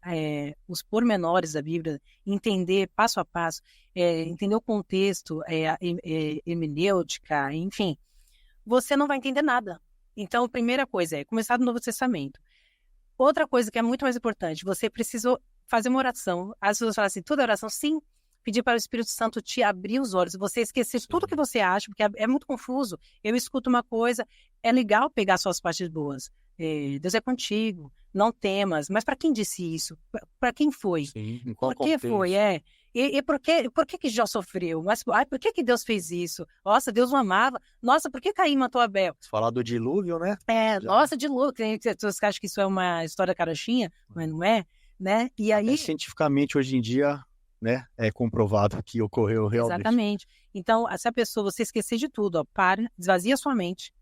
os pormenores da Bíblia, entender passo a passo, entender o contexto, hermenêutica, enfim, você não vai entender nada. Então, a primeira coisa é começar do Novo Testamento. Outra coisa que é muito mais importante, você precisa fazer uma oração. As pessoas falam assim, toda oração, sim, pedir para o Espírito Santo te abrir os olhos, você esquecer tudo que você acha, porque é muito confuso. Eu escuto uma coisa, é legal pegar suas partes boas. Deus é contigo, não temas. Mas para quem disse isso? Para quem foi?
Sim, em qual
por que
contexto?
foi? E por que Jó sofreu? Mas por que Deus fez isso? Nossa, Deus o amava. Nossa, por que Caim matou Abel?
Falar do dilúvio, né?
Nossa, dilúvio. Tem pessoas que acham que isso é uma história carochinha, mas não é, né? E aí...
Até cientificamente, hoje em dia, né, é comprovado que ocorreu realmente.
Exatamente. Então, se a pessoa, você esquecer de tudo, para, esvazia sua mente,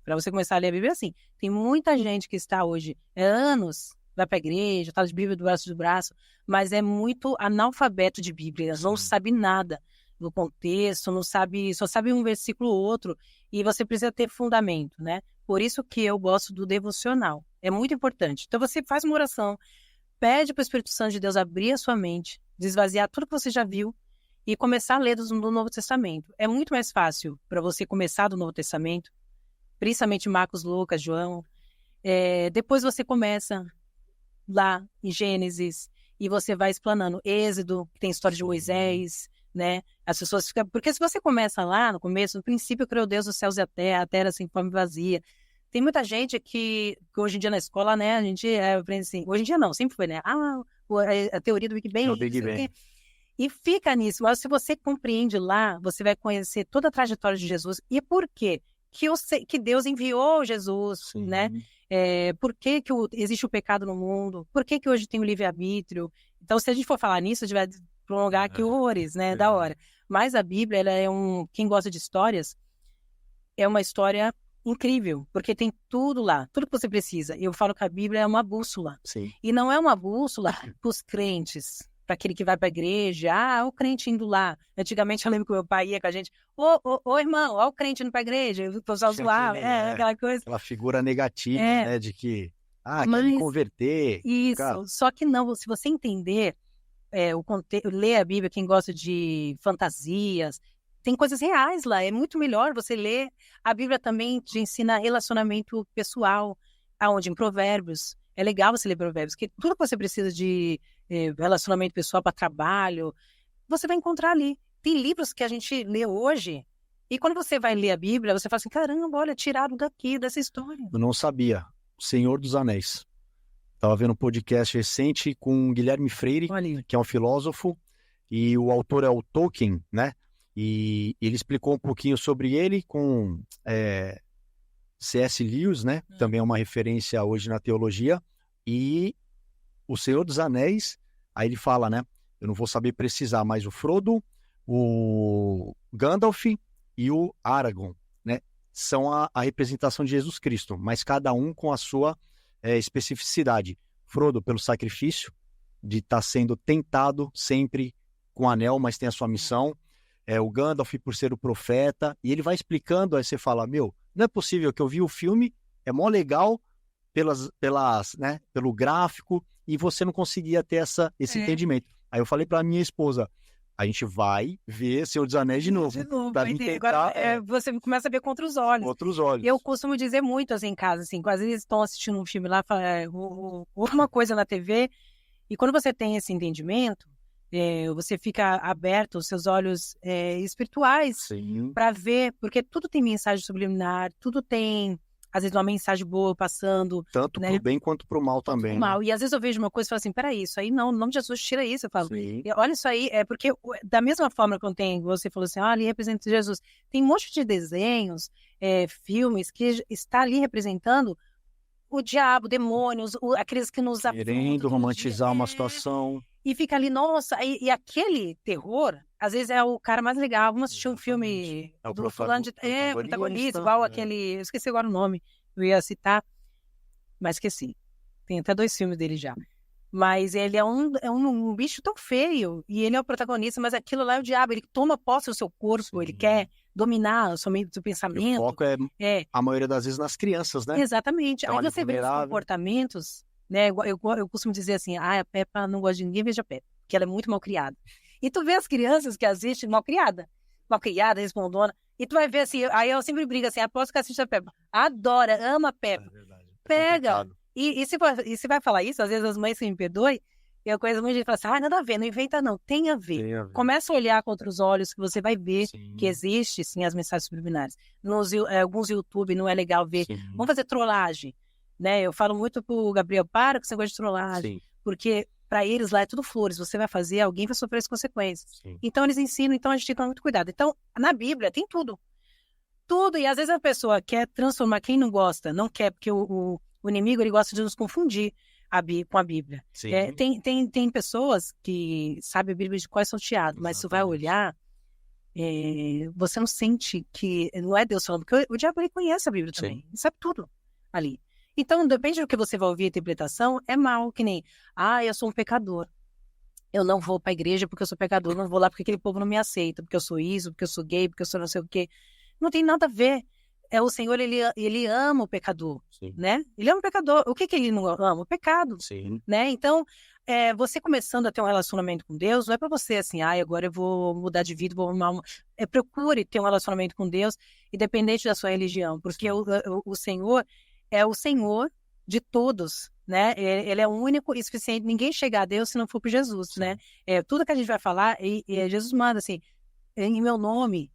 para você começar a ler a Bíblia assim. Tem muita gente que está hoje, anos, vai para a igreja, está de Bíblia do braço, mas é muito analfabeto de Bíblia, não sabe nada do contexto, não sabe, só sabe um versículo ou outro, e você precisa ter fundamento, né? Por isso que eu gosto do devocional, é muito importante. Então você faz uma oração, pede para o Espírito Santo de Deus abrir a sua mente, desvaziar tudo que você já viu e começar a ler do Novo Testamento. É muito mais fácil para você começar do Novo Testamento, principalmente Marcos, Lucas, João. Depois você começa lá em Gênesis e você vai explanando Êxodo, que tem história de Moisés, né? As pessoas ficam... Porque se você começa lá no começo, no princípio criou Deus os céus e a terra sem forma e vazia. Tem muita gente que hoje em dia na escola, né, a gente aprende assim, hoje em dia não, sempre foi, né? A teoria do Big Bang.
O Big Bang.
E fica nisso. Mas se você compreende lá, você vai conhecer toda a trajetória de Jesus. E por quê? Que Deus enviou Jesus,
Sim.
né? Por que existe o pecado no mundo? Por que hoje tem o livre-arbítrio? Então, se a gente for falar nisso, a gente vai prolongar aqui horrores, né? Da hora. Mas a Bíblia, ela é quem gosta de histórias, é uma história incrível, porque tem tudo lá, tudo que você precisa. Eu falo que a Bíblia é uma bússola.
Sim.
E não é uma bússola para os crentes, para aquele que vai para a igreja, o crente indo lá. Antigamente eu lembro que o meu pai ia com a gente, ô irmão, ó o crente indo para a igreja, o pessoal zoava, aquela coisa.
Aquela figura negativa, né, de que, quer me converter.
Isso,
cara.
Só que não, se você entender o contexto, ler a Bíblia, quem gosta de fantasias, tem coisas reais lá, é muito melhor você ler. A Bíblia também te ensina relacionamento pessoal, aonde em Provérbios, é legal você ler Provérbios, porque tudo que você precisa de relacionamento pessoal para trabalho, você vai encontrar ali. Tem livros que a gente lê hoje, E quando você vai ler a Bíblia, você fala assim, caramba, olha, tiraram daqui, dessa história.
Eu não sabia. Senhor dos Anéis. Estava vendo um podcast recente com Guilherme Freire,
Olha,
que é um filósofo, e o autor é o Tolkien, né? E ele explicou um pouquinho sobre ele com C.S. Lewis, né? Também é uma referência hoje na teologia. E o Senhor dos Anéis, aí ele fala, né? Eu não vou saber precisar, mas o Frodo, o Gandalf e o Aragorn, né? São a representação de Jesus Cristo, mas cada um com a sua especificidade. Frodo pelo sacrifício, de estar sendo tentado sempre com o anel, mas tem a sua missão. O Gandalf por ser o profeta, e ele vai explicando, aí você fala, meu, não é possível que eu vi o filme, é mó legal né, pelo gráfico, e você não conseguia ter esse entendimento. Aí eu falei pra minha esposa, a gente vai ver Senhor dos Anéis de novo. Pra mim tentar,
agora você começa a ver contra os olhos.
Outros olhos.
Eu costumo dizer muito assim em casa, assim, às vezes estão assistindo um filme lá, alguma coisa na TV, e quando você tem esse entendimento, você fica aberto, os seus olhos espirituais para ver, porque tudo tem mensagem subliminar, tudo tem, às vezes, uma mensagem boa passando.
Tanto
né?
pro bem quanto pro mal também.
Mal.
Né?
E às vezes eu vejo uma coisa e falo assim, peraí, isso aí não, no nome de Jesus tira isso. Eu falo, olha isso aí, porque da mesma forma que você falou assim, ali representa Jesus. Tem um monte de desenhos, filmes que está ali representando o diabo, demônios, aqueles que nos
querendo romantizar uma situação.
E fica ali, nossa, e aquele terror, às vezes é o cara mais legal. Vamos assistir um filme do fulano de... protagonista, igual aquele... Eu esqueci agora o nome, eu ia citar, mas esqueci. Tem até 2 filmes dele já. Mas ele é um bicho tão feio, e ele é o protagonista, mas aquilo lá é o diabo, ele toma posse do seu corpo, ele quer dominar o seu pensamento.
E o foco a maioria das vezes, nas crianças, né?
Exatamente. Aí você vê os comportamentos... né? Eu costumo dizer assim, a Peppa não gosta de ninguém, veja a Peppa, porque ela é muito mal criada. E tu vê as crianças que assistem mal criada, respondona, e tu vai ver assim, aí eu sempre brigo assim, aposto que assiste a Peppa, adora, ama a Peppa, pega, e se vai falar isso, às vezes as mães se me perdoem, e a coisa muito gente fala assim, nada a ver, não inventa não, tem a ver. Começa a olhar com outros olhos que você vai ver que existe sim as mensagens subliminares. Alguns YouTube não é legal ver, vamos fazer trollagem. Né? Eu falo muito pro Gabriel, para com esse negócio de trollagem, porque para eles lá é tudo flores, você vai fazer, alguém vai sofrer as consequências. Então eles ensinam, então a gente tem que tomar muito cuidado. Então, na Bíblia tem tudo, e às vezes a pessoa quer transformar, quem não gosta, não quer, porque o inimigo, ele gosta de nos confundir com a Bíblia. Tem pessoas que sabem a Bíblia de qual é salteado, mas você vai olhar, você não sente que não é Deus falando, porque o diabo, ele conhece a Bíblia também, ele sabe tudo ali. Então, depende do que você vai ouvir a interpretação, é mal, que nem, eu sou um pecador. Eu não vou para a igreja porque eu sou pecador, não vou lá porque aquele povo não me aceita, porque eu sou isso, porque eu sou gay, porque eu sou não sei o quê. Não tem nada a ver. O Senhor, ele ama o pecador, né? Ele ama o pecador. O que ele não ama? O pecado, né? Então, você começando a ter um relacionamento com Deus, não é para você assim, agora eu vou mudar de vida, vou arrumar procure ter um relacionamento com Deus, independente da sua religião, porque o Senhor é o Senhor de todos, né? Ele é o único e suficiente. Ninguém chega a Deus se não for por Jesus, né? Tudo que a gente vai falar, Jesus manda assim, em meu nome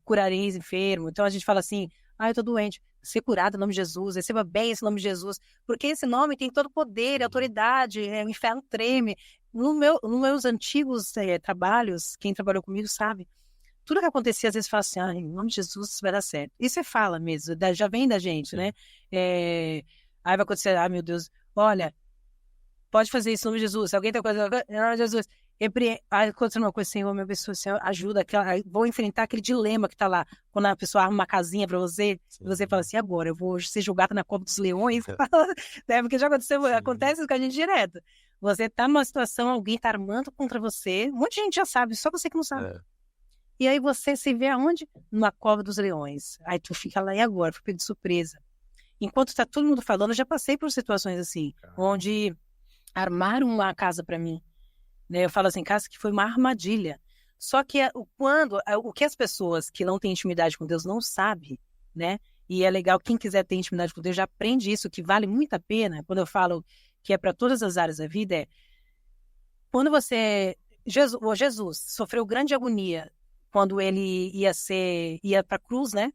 curareis enfermo. Então a gente fala assim, eu tô doente. Ser curado em nome de Jesus, receba bem esse nome de Jesus, porque esse nome tem todo o poder, autoridade, o inferno treme. Nos meus antigos trabalhos, quem trabalhou comigo sabe, tudo que acontecia, às vezes, fala assim, em nome de Jesus vai dar certo. E você fala mesmo, já vem da gente, né? Aí vai acontecer, meu Deus, olha, pode fazer isso em nome de Jesus. Se alguém tem coisa, em nome de Jesus. Aconteceu uma coisa, Senhor, meu pessoa, Senhor, ajuda, vou enfrentar aquele dilema que tá lá, quando a pessoa arma uma casinha para você, e você fala assim, agora eu vou ser julgada na cova dos leões, né? Porque já acontece isso com a gente direto. Você tá numa situação, alguém tá armando contra você, um monte de gente já sabe, só você que não sabe. E aí você se vê aonde? Numa cova dos leões. Aí tu fica lá, e agora? Fica de surpresa. Enquanto tá todo mundo falando, eu já passei por situações assim, onde armaram uma casa para mim. Né? Eu falo assim, casa que foi uma armadilha. Só que o que as pessoas que não têm intimidade com Deus não sabem, né? E é legal, quem quiser ter intimidade com Deus já aprende isso, que vale muito a pena. Quando eu falo que é para todas as áreas da vida, quando Jesus sofreu grande agonia quando ele ia para a cruz, né?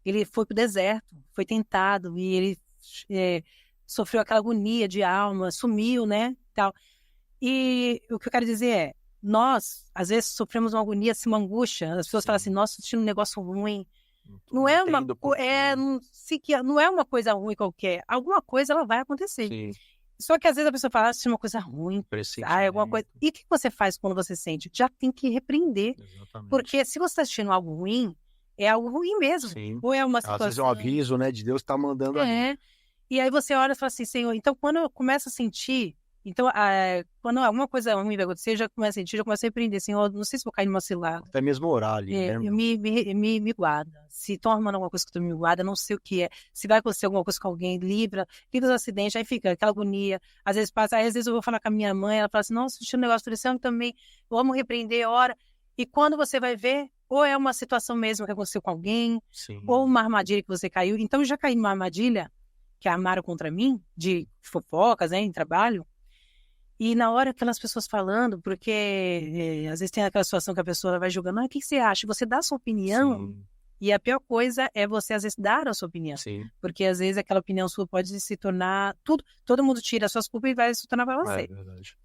Ele foi para o deserto, foi tentado e ele sofreu aquela agonia de alma, sumiu, né? Tal. E o que eu quero dizer é, nós, às vezes, sofremos uma agonia, assim, uma angústia. As pessoas falam assim, nossa, tô sentindo um negócio ruim. Não é uma coisa ruim qualquer. Alguma coisa ela vai acontecer.
Sim.
Só que às vezes a pessoa fala, uma coisa ruim, alguma coisa. E o que você faz quando você sente? Já tem que repreender.
Exatamente.
Porque se você está assistindo algo ruim, é algo ruim mesmo.
Sim.
Ou é uma situação...
Às vezes é um aviso, né? De Deus tá mandando ali.
E aí você olha e fala assim, Senhor, então quando eu começo a sentir... Então, quando alguma coisa ruim vai acontecer, eu já começo a sentir, já começo a repreender, Senhor, não sei se vou cair numa cilada.
Até mesmo orar ali, né?
Me guarda. Se estão armando alguma coisa que tu me guarda, não sei o que é. Se vai acontecer alguma coisa com alguém, livra dos acidentes, aí fica aquela agonia. Às vezes passa, aí às vezes eu vou falar com a minha mãe, ela fala assim, nossa, assisti um negócio desse ano também, vamos repreender, ora. E quando você vai ver, ou é uma situação mesmo que aconteceu com alguém,
Sim.
ou uma armadilha que você caiu. Então, eu já caí numa armadilha que armaram contra mim, de fofocas, né, em trabalho. E na hora aquelas pessoas falando, porque às vezes tem aquela situação que a pessoa vai julgando, o que você acha? Você dá a sua opinião,
Sim.
E a pior coisa é você às vezes dar a sua opinião.
Sim.
Porque às vezes aquela opinião sua pode se tornar todo mundo tira as suas culpas e vai se tornar para você.
É verdade.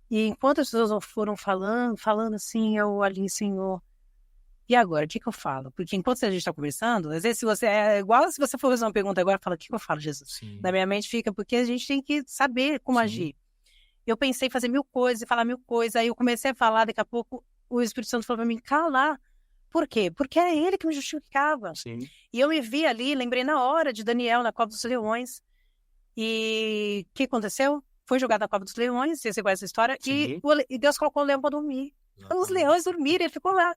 E enquanto as pessoas foram falando assim, eu ali, Senhor, e agora, o que eu falo? Porque enquanto a gente está conversando, às vezes se você é igual se você for fazer uma pergunta agora, fala, o que eu falo, Jesus?
Sim.
Na minha mente fica, porque a gente tem que saber como agir. Eu pensei em fazer 1000 coisas e falar 1000 coisas. Aí eu comecei a falar, daqui a pouco o Espírito Santo falou para mim, calar. Por quê? Porque era ele que me justificava.
Sim.
E eu me vi ali, lembrei na hora de Daniel na Cova dos Leões. E o que aconteceu? Foi jogado na Cova dos Leões, você conhece essa história, e Deus colocou o leão para dormir. Exatamente. Os leões dormiram, ele ficou lá.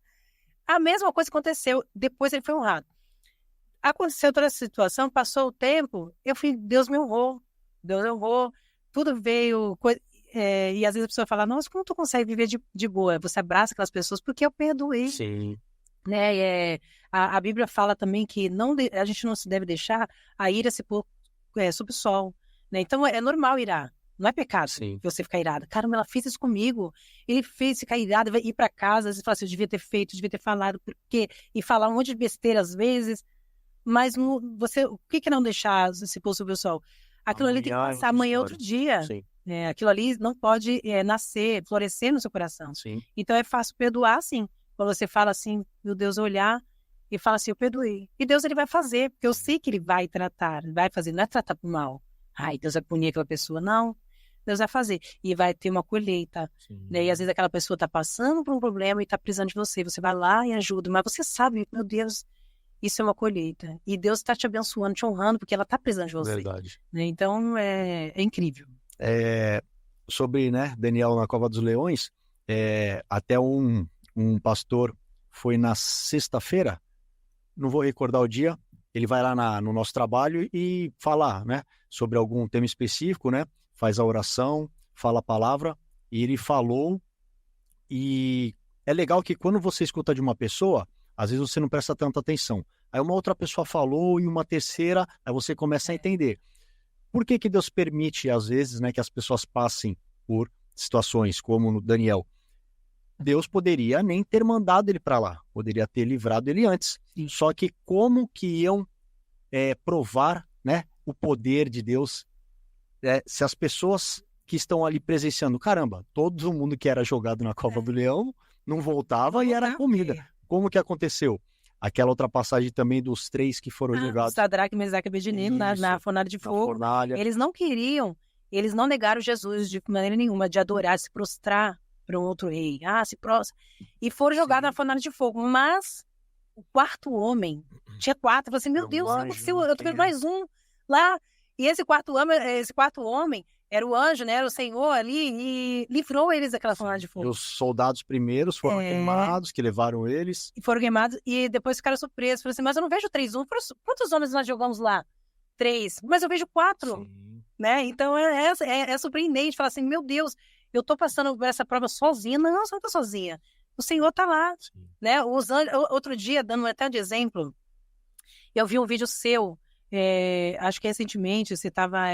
A mesma coisa aconteceu, depois ele foi honrado. Aconteceu toda essa situação, passou o tempo, Deus me honrou, tudo veio... e às vezes a pessoa fala, nossa, como tu consegue viver de boa? Você abraça aquelas pessoas porque eu perdoei.
Sim.
Né? A Bíblia fala também que a gente não se deve deixar a ira se pôr sob o sol. Né? Então é normal irar. Não é pecado você ficar irada. Caramba, ela fez isso comigo. Ele fez ficar irada, ir para casa, às vezes fala assim, eu devia ter feito, devia ter falado, por quê? E falar um monte de besteira às vezes. Mas o que não deixar se pôr sob o sol? Aquilo ali tem que passar amanhã outro dia.
Sim.
Aquilo ali não pode nascer, florescer no seu coração.
Sim.
Então é fácil perdoar, sim. Quando você fala assim, meu Deus, olhar e fala assim, eu perdoei. E Deus ele vai fazer, porque eu sei que ele vai tratar, vai fazer, não é tratar por mal. Ai, Deus vai punir aquela pessoa, não. Deus vai fazer. E vai ter uma colheita. Né? E às vezes aquela pessoa está passando por um problema e está precisando de você. Você vai lá e ajuda, mas você sabe, meu Deus, isso é uma colheita. E Deus está te abençoando, te honrando, porque ela está precisando de você.
Verdade.
Né? Então, é incrível.
Sobre, né, Daniel na Cova dos Leões, até um pastor foi na sexta-feira, não vou recordar o dia, ele vai lá no nosso trabalho e falar, né, sobre algum tema específico, né, faz a oração, fala a palavra, e ele falou, e é legal que quando você escuta de uma pessoa, às vezes você não presta tanta atenção, aí uma outra pessoa falou e uma terceira, aí você começa a entender. Por que Deus permite, às vezes, né, que as pessoas passem por situações como no Daniel? Deus poderia nem ter mandado ele para lá, poderia ter livrado ele antes.
Sim.
Só que como que iam provar, né, o poder de Deus se as pessoas que estão ali presenciando, caramba, todo mundo que era jogado na Cova do Leão não voltava e era comida. Como que aconteceu? Aquela outra passagem também dos 3 que foram jogados.
Sadraque, Mesaque e Abednego na fornalha de fogo. Eles não queriam, eles não negaram Jesus de maneira nenhuma, de adorar, se prostrar para um outro rei. Se prostra. E foram jogados na fornalha de fogo. Mas o quarto homem, tinha 4, eu falei assim, meu Deus, eu tô vendo mais um lá. E esse quarto homem era o anjo, né? Era o Senhor ali e livrou eles daquela fornalha de fogo.
E os soldados primeiros foram queimados, que levaram eles.
E foram queimados e depois ficaram surpresos. Falaram assim, mas eu não vejo 3 homens. Quantos homens nós jogamos lá? 3. Mas eu vejo 4. Né? Então é surpreendente. Falar assim, meu Deus, eu tô passando por essa prova sozinha. Não, você não tá sozinha. O Senhor tá lá. Né? Os anjos, outro dia, dando até de exemplo, eu vi um vídeo seu. Acho que recentemente você estava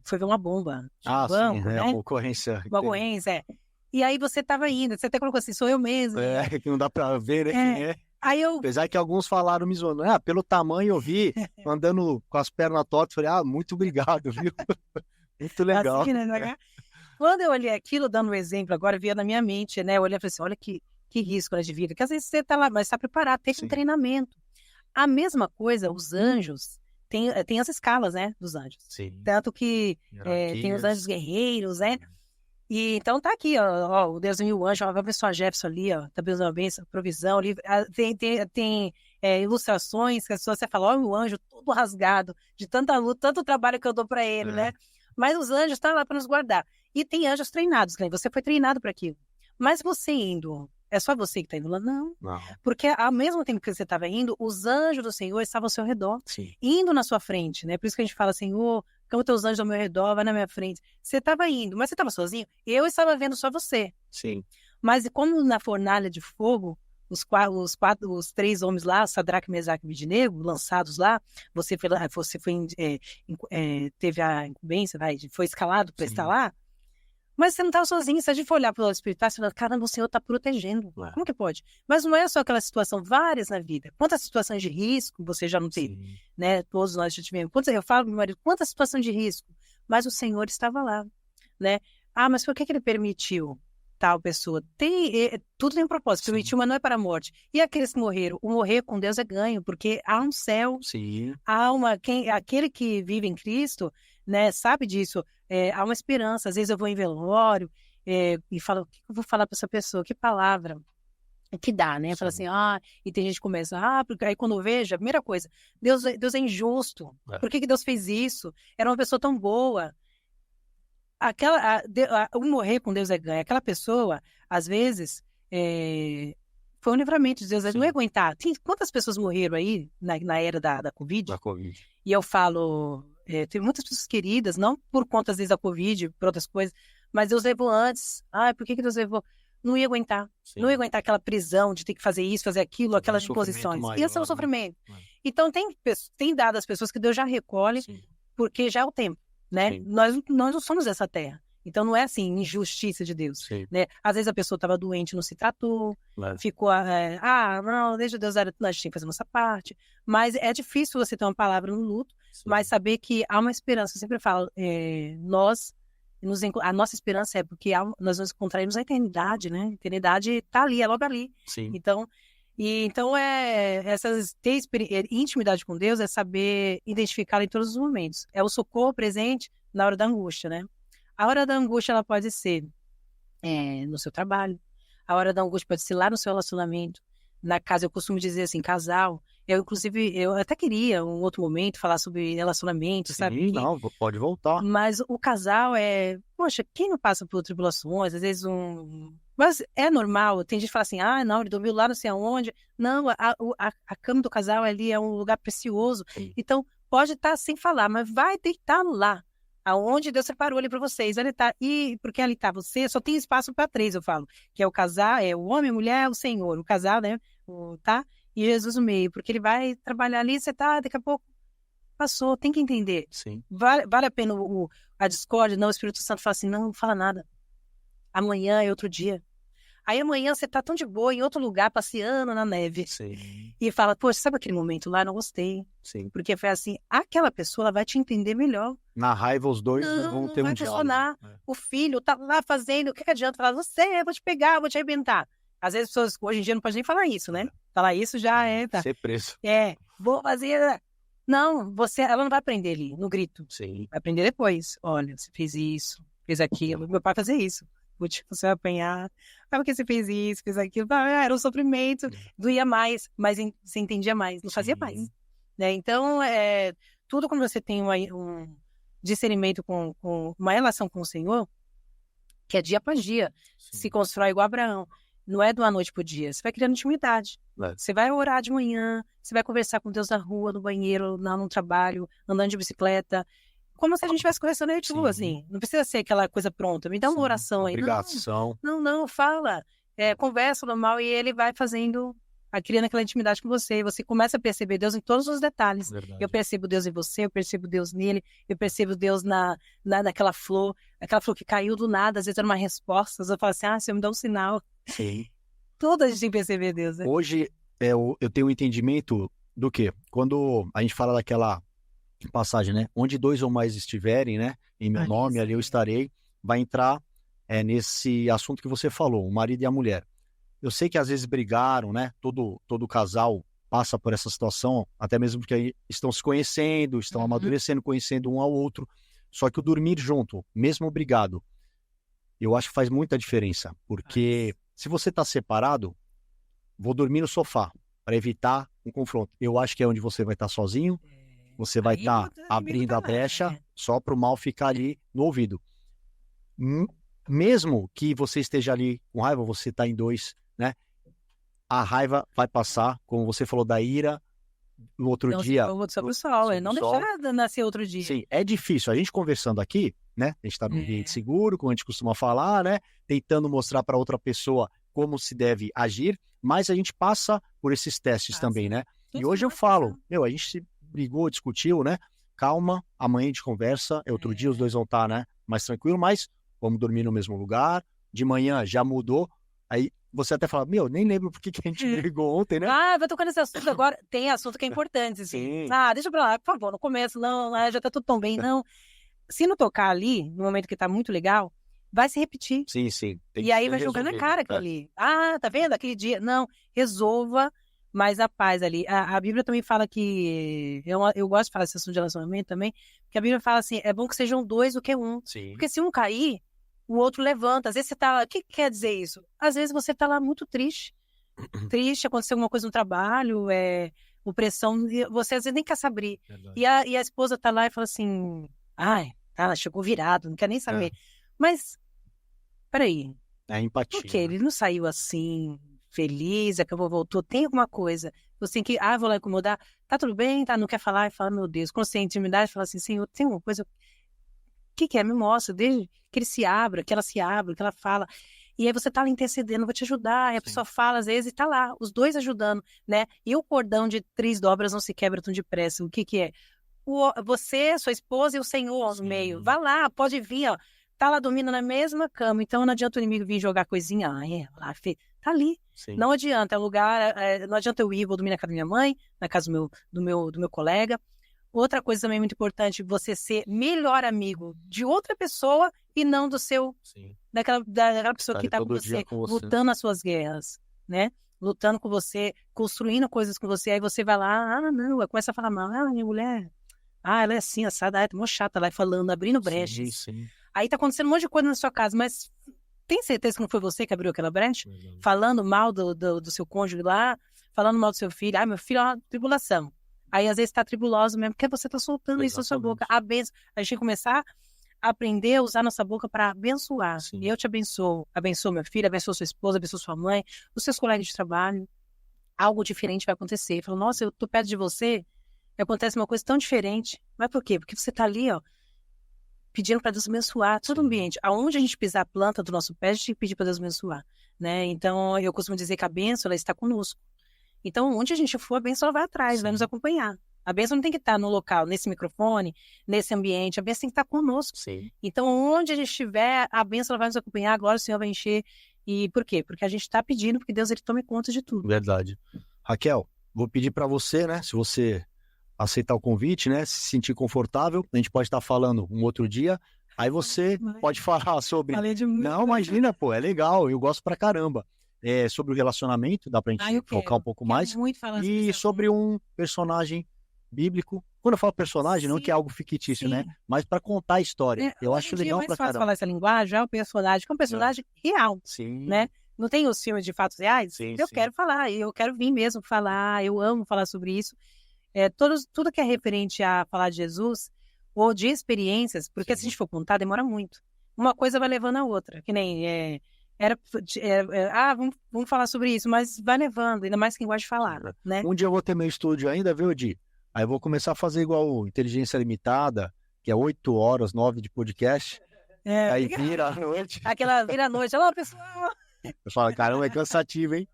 foi ver uma bomba.
Sim, né? Uma ocorrência.
Uma ocorrência, E aí você estava indo, você até colocou assim, sou eu mesmo.
Que não dá pra ver, né, quem é.
Aí
Apesar que alguns falaram me zoando. Pelo tamanho eu vi, andando com as pernas tortas, falei, muito obrigado, viu? Muito legal.
Assim, né? Quando eu olhei aquilo, dando um exemplo, agora via na minha mente, né? Eu olhei e falei assim, olha que risco, né, de vida. Que às vezes você tá lá, mas está preparado, tem um treinamento. A mesma coisa, os anjos, tem as escalas, né, dos anjos.
Sim.
Tanto que tem os anjos guerreiros, né? E então tá aqui, ó, o Deus mil anjos, vai ver sua Jefferson ali, ó, tá dando uma bênção, provisão ali, tem ilustrações que as pessoas fala, ó, o anjo todo rasgado, de tanta luta, tanto trabalho que eu dou para ele, né? Mas os anjos estão lá para nos guardar. E tem anjos treinados, né? Você foi treinado para aquilo. Mas você indo, é só você que está indo lá? Não. Porque ao mesmo tempo que você estava indo, os anjos do Senhor estavam ao seu redor, indo na sua frente, né? Por isso que a gente fala, Senhor, como teus anjos ao meu redor, vai na minha frente. Você estava indo, mas você estava sozinho? Eu estava vendo só você.
Sim.
Mas como na fornalha de fogo, os 3 homens lá, Sadraque, Mesaque e Abednego, lançados lá, você teve a incumbência, foi escalado para estar lá, mas você não estava sozinho. Se a gente for olhar para o Espírito Santo, você fala, caramba, o Senhor está protegendo. Como que pode? Mas não é só aquela situação, várias na vida. Quantas situações de risco você já não teve? Né? Todos nós já tivemos. Eu falo, meu marido, quantas situações de risco? Mas o Senhor estava lá. Né? Mas por que ele permitiu tal pessoa? Tudo tem um propósito. Permitiu, mas não é para a morte. E aqueles que morreram? O morrer com Deus é ganho, porque há um céu, há aquele que vive em Cristo, né, sabe disso. Há uma esperança. Às vezes eu vou em velório e falo, o que eu vou falar para essa pessoa? Que palavra? Que dá, né? Fala assim, e tem gente que começa, porque aí quando eu vejo, a primeira coisa, Deus é injusto. Por que Deus fez isso? Era uma pessoa tão boa. O morrer com Deus é ganho. Aquela pessoa, às vezes, foi um livramento de Deus. Não ia aguentar. Quantas pessoas morreram aí na era da Covid? E eu falo, tem muitas pessoas queridas, não por conta, às vezes, da Covid, por outras coisas, mas Deus levou antes. Por que Deus levou? Não ia aguentar. Não ia aguentar aquela prisão de ter que fazer isso, fazer aquilo, aquelas imposições. Ia ser um sofrimento. Então, tem dado às pessoas que Deus já recolhe, porque já é o tempo. Né? Nós não somos dessa terra. Então não é assim, injustiça de Deus. Né? Às vezes a pessoa estava doente, não se tratou, ficou, não, deixa Deus, nós temos que fazer nossa parte. Mas é difícil você ter uma palavra no luto, mas saber que há uma esperança. Eu sempre falo, a nossa esperança é porque nós nos encontraremos na eternidade, né? A eternidade está ali, é logo ali. Então, ter intimidade com Deus é saber identificá-lo em todos os momentos. É o socorro presente na hora da angústia, né? A hora da angústia, ela pode ser no seu trabalho. A hora da angústia pode ser lá no seu relacionamento. Na casa, eu costumo dizer assim, casal. Eu até queria, um outro momento, falar sobre relacionamento, sabe?
Não, pode voltar.
Mas o casal poxa, quem não passa por tribulações, às vezes Mas é normal, tem gente que fala assim, não, ele dormiu lá não sei aonde. Não, a cama do casal ali é um lugar precioso. Então, pode estar sem falar, mas vai deitar lá, aonde Deus separou ali para vocês. Vai deitar, porque ali está você, só tem espaço para 3, eu falo, que é o casal, o homem, a mulher, o Senhor, o casal, né, tá? E Jesus no meio, porque ele vai trabalhar ali, você tá, daqui a pouco passou, tem que entender. Vale a pena a discórdia? Não, o Espírito Santo fala assim, não fala nada. Amanhã é outro dia. Aí amanhã você tá tão de boa em outro lugar, passeando na neve. E fala, poxa, sabe aquele momento lá? Não gostei. Porque foi assim, aquela pessoa ela vai te entender melhor.
Na raiva os dois vão ter um diálogo.
O filho tá lá fazendo, o que adianta falar? Eu vou te pegar, vou te arrebentar. Às vezes as pessoas hoje em dia não podem nem falar isso, né? Falar isso já tá.
Ser preso.
Vou fazer... Não, ela não vai aprender ali, no grito. Vai aprender depois. Olha, você fez isso, fez aquilo. Meu pai fazia isso. Você vai apanhar. Porque você fez isso, fez aquilo. Era um sofrimento. Doía mais, mas você entendia mais. Não fazia mais. Né? Então, tudo quando você tem um discernimento com uma relação com o Senhor, que é dia após dia, se constrói igual Abraão. Não é de uma noite pro dia. Você vai criando intimidade. Você vai orar de manhã, você vai conversar com Deus na rua, no banheiro, no trabalho, andando de bicicleta. Como se a gente estivesse conversando aí, tipo, assim. Não precisa ser aquela coisa pronta. Me dá uma oração aí.
Obrigação.
Não, fala. Conversa normal e ele vai fazendo criando aquela intimidade com você. E você começa a perceber Deus em todos os detalhes.
Verdade.
Eu percebo Deus em você, eu percebo Deus nele, eu percebo Deus naquela flor, aquela flor que caiu do nada, às vezes era uma resposta, eu falo assim, Senhor, me dá um sinal.
Sim.
Tudo a gente tem que perceber Deus, né?
Hoje, eu tenho um entendimento do quê? Quando a gente fala daquela passagem, né? Onde dois ou mais estiverem, né? Em meu nome, ali eu estarei. Vai entrar nesse assunto que você falou, o marido e a mulher. Eu sei que às vezes brigaram, né? Todo casal passa por essa situação, até mesmo porque aí estão se conhecendo, estão amadurecendo, conhecendo um ao outro. Só que o dormir junto, mesmo brigado, eu acho que faz muita diferença. Porque se você está separado, vou dormir no sofá para evitar um confronto. Eu acho que é onde você vai estar sozinho, você vai estar abrindo a brecha só para o mal ficar ali no ouvido. Mesmo que você esteja ali com raiva, você está em dois, né? A raiva vai passar, como você falou, da ira, no outro dia.
Sobre o sol, não deixar nascer outro dia.
Sim, é difícil. A gente conversando aqui, né? A gente está num ambiente seguro, como a gente costuma falar, né? Tentando mostrar para outra pessoa como se deve agir, mas a gente passa por esses testes também, né? E hoje eu falo, a gente se brigou, discutiu, né? Calma, amanhã a gente conversa, outro dia os dois vão estar, né? Mais tranquilo, mas vamos dormir no mesmo lugar, de manhã já mudou, aí você até fala, nem lembro por que a gente brigou ontem, né?
Vai tocando esse assunto agora, tem assunto que é importante, assim. Deixa pra lá, por favor, no começo, não, já tá tudo tão bem, não. Se não tocar ali, no momento que tá muito legal, vai se repetir.
Sim.
E aí vai jogando na cara aquilo ali. Tá vendo? Aquele dia. Não, resolva, mas a paz ali. A Bíblia também fala que... Eu gosto de falar desse assunto de relacionamento também, porque a Bíblia fala assim, é bom que sejam dois do que um.
Sim.
Porque se um cair, o outro levanta. Às vezes você tá... O que quer dizer isso? Às vezes você tá lá muito triste. Aconteceu alguma coisa no trabalho, opressão, você às vezes nem quer saber. E a esposa tá lá e fala assim, ela chegou virado, não quer nem saber. Mas, peraí.
É empatia.
Por quê? Ele não saiu assim, feliz, acabou, voltou, tem alguma coisa. Você tem que, vou lá incomodar, tá tudo bem, não quer falar, e fala, meu Deus, quando você tem intimidade, fala assim, Senhor, tem alguma coisa, o que é? Me mostra, desde que ele se abra, que ela se abra, que ela fala. E aí você tá lá intercedendo, vou te ajudar. E a pessoa fala, às vezes, e tá lá, os dois ajudando, né? E o cordão de 3 dobras não se quebra tão depressa. O que é? Você, sua esposa e o Senhor no meio. Vá lá, pode vir, ó. Tá lá dormindo na mesma cama. Então não adianta o inimigo vir jogar coisinha. Lá, tá ali.
Sim.
Não adianta, é lugar. Não adianta eu ir, vou dormir na casa da minha mãe, na casa do meu colega. Outra coisa também muito importante, você ser melhor amigo de outra pessoa e não do seu, daquela pessoa que está com você, lutando as suas guerras, né? Lutando com você, construindo coisas com você, aí você vai lá, não, começa a falar mal, minha mulher, ela é assim, assada, é mó chata lá, falando, abrindo brechas.
Sim.
Aí tá acontecendo um monte de coisa na sua casa, mas tem certeza que não foi você que abriu aquela brecha? Falando mal do seu cônjuge lá, falando mal do seu filho, meu filho é uma tribulação. Aí, às vezes, está tribuloso mesmo, porque você está soltando isso na sua boca. A gente tem que começar a aprender a usar nossa boca para abençoar.
Sim.
E eu te abençoo. Abençoo meu filho, abençoo sua esposa, abençoo sua mãe, os seus colegas de trabalho. Algo diferente vai acontecer. Fala, nossa, eu tô perto de você e acontece uma coisa tão diferente. Mas por quê? Porque você está ali, ó, pedindo para Deus abençoar todo o ambiente. Aonde a gente pisar a planta do nosso pé, a gente tem que pedir para Deus abençoar, né? Então, eu costumo dizer que a bênção, ela está conosco. Então, onde a gente for, a bênção vai atrás, vai nos acompanhar. A bênção não tem que estar no local, nesse microfone, nesse ambiente. A bênção tem que estar conosco.
Sim.
Então, onde a gente estiver, a bênção vai nos acompanhar, a glória do Senhor vai encher. E por quê? Porque a gente está pedindo que Deus ele tome conta de tudo.
Verdade. Raquel, vou pedir para você, né? Se você aceitar o convite, né? Se sentir confortável, a gente pode estar falando um outro dia. Aí você pode falar sobre... Não, imagina, pô, é legal. Eu gosto pra caramba. Sobre o relacionamento, dá pra gente focar um pouco mais.
Muito falar
e sobre um personagem bíblico. Quando eu falo personagem, não que é algo fictício, né? Mas para contar a história. Eu acho legal pra caramba. É mais fácil
falar essa linguagem, é um personagem, que é um personagem real.
Sim.
Né? Não tem os filmes de fatos reais? Eu quero falar, eu quero vir mesmo falar, eu amo falar sobre isso. Tudo que é referente a falar de Jesus, ou de experiências, porque se a gente for contar, demora muito. Uma coisa vai levando a outra, que nem... vamos falar sobre isso, mas vai levando, ainda mais quem gosta de falar, né?
Um dia eu vou ter meu estúdio ainda, viu, Di? Aí eu vou começar a fazer igual o Inteligência Limitada, que é 8 horas, 9 de podcast. Aí vira à noite.
Aquela vira à noite. Alô, pessoal!
Eu falo, caramba, é cansativo, hein?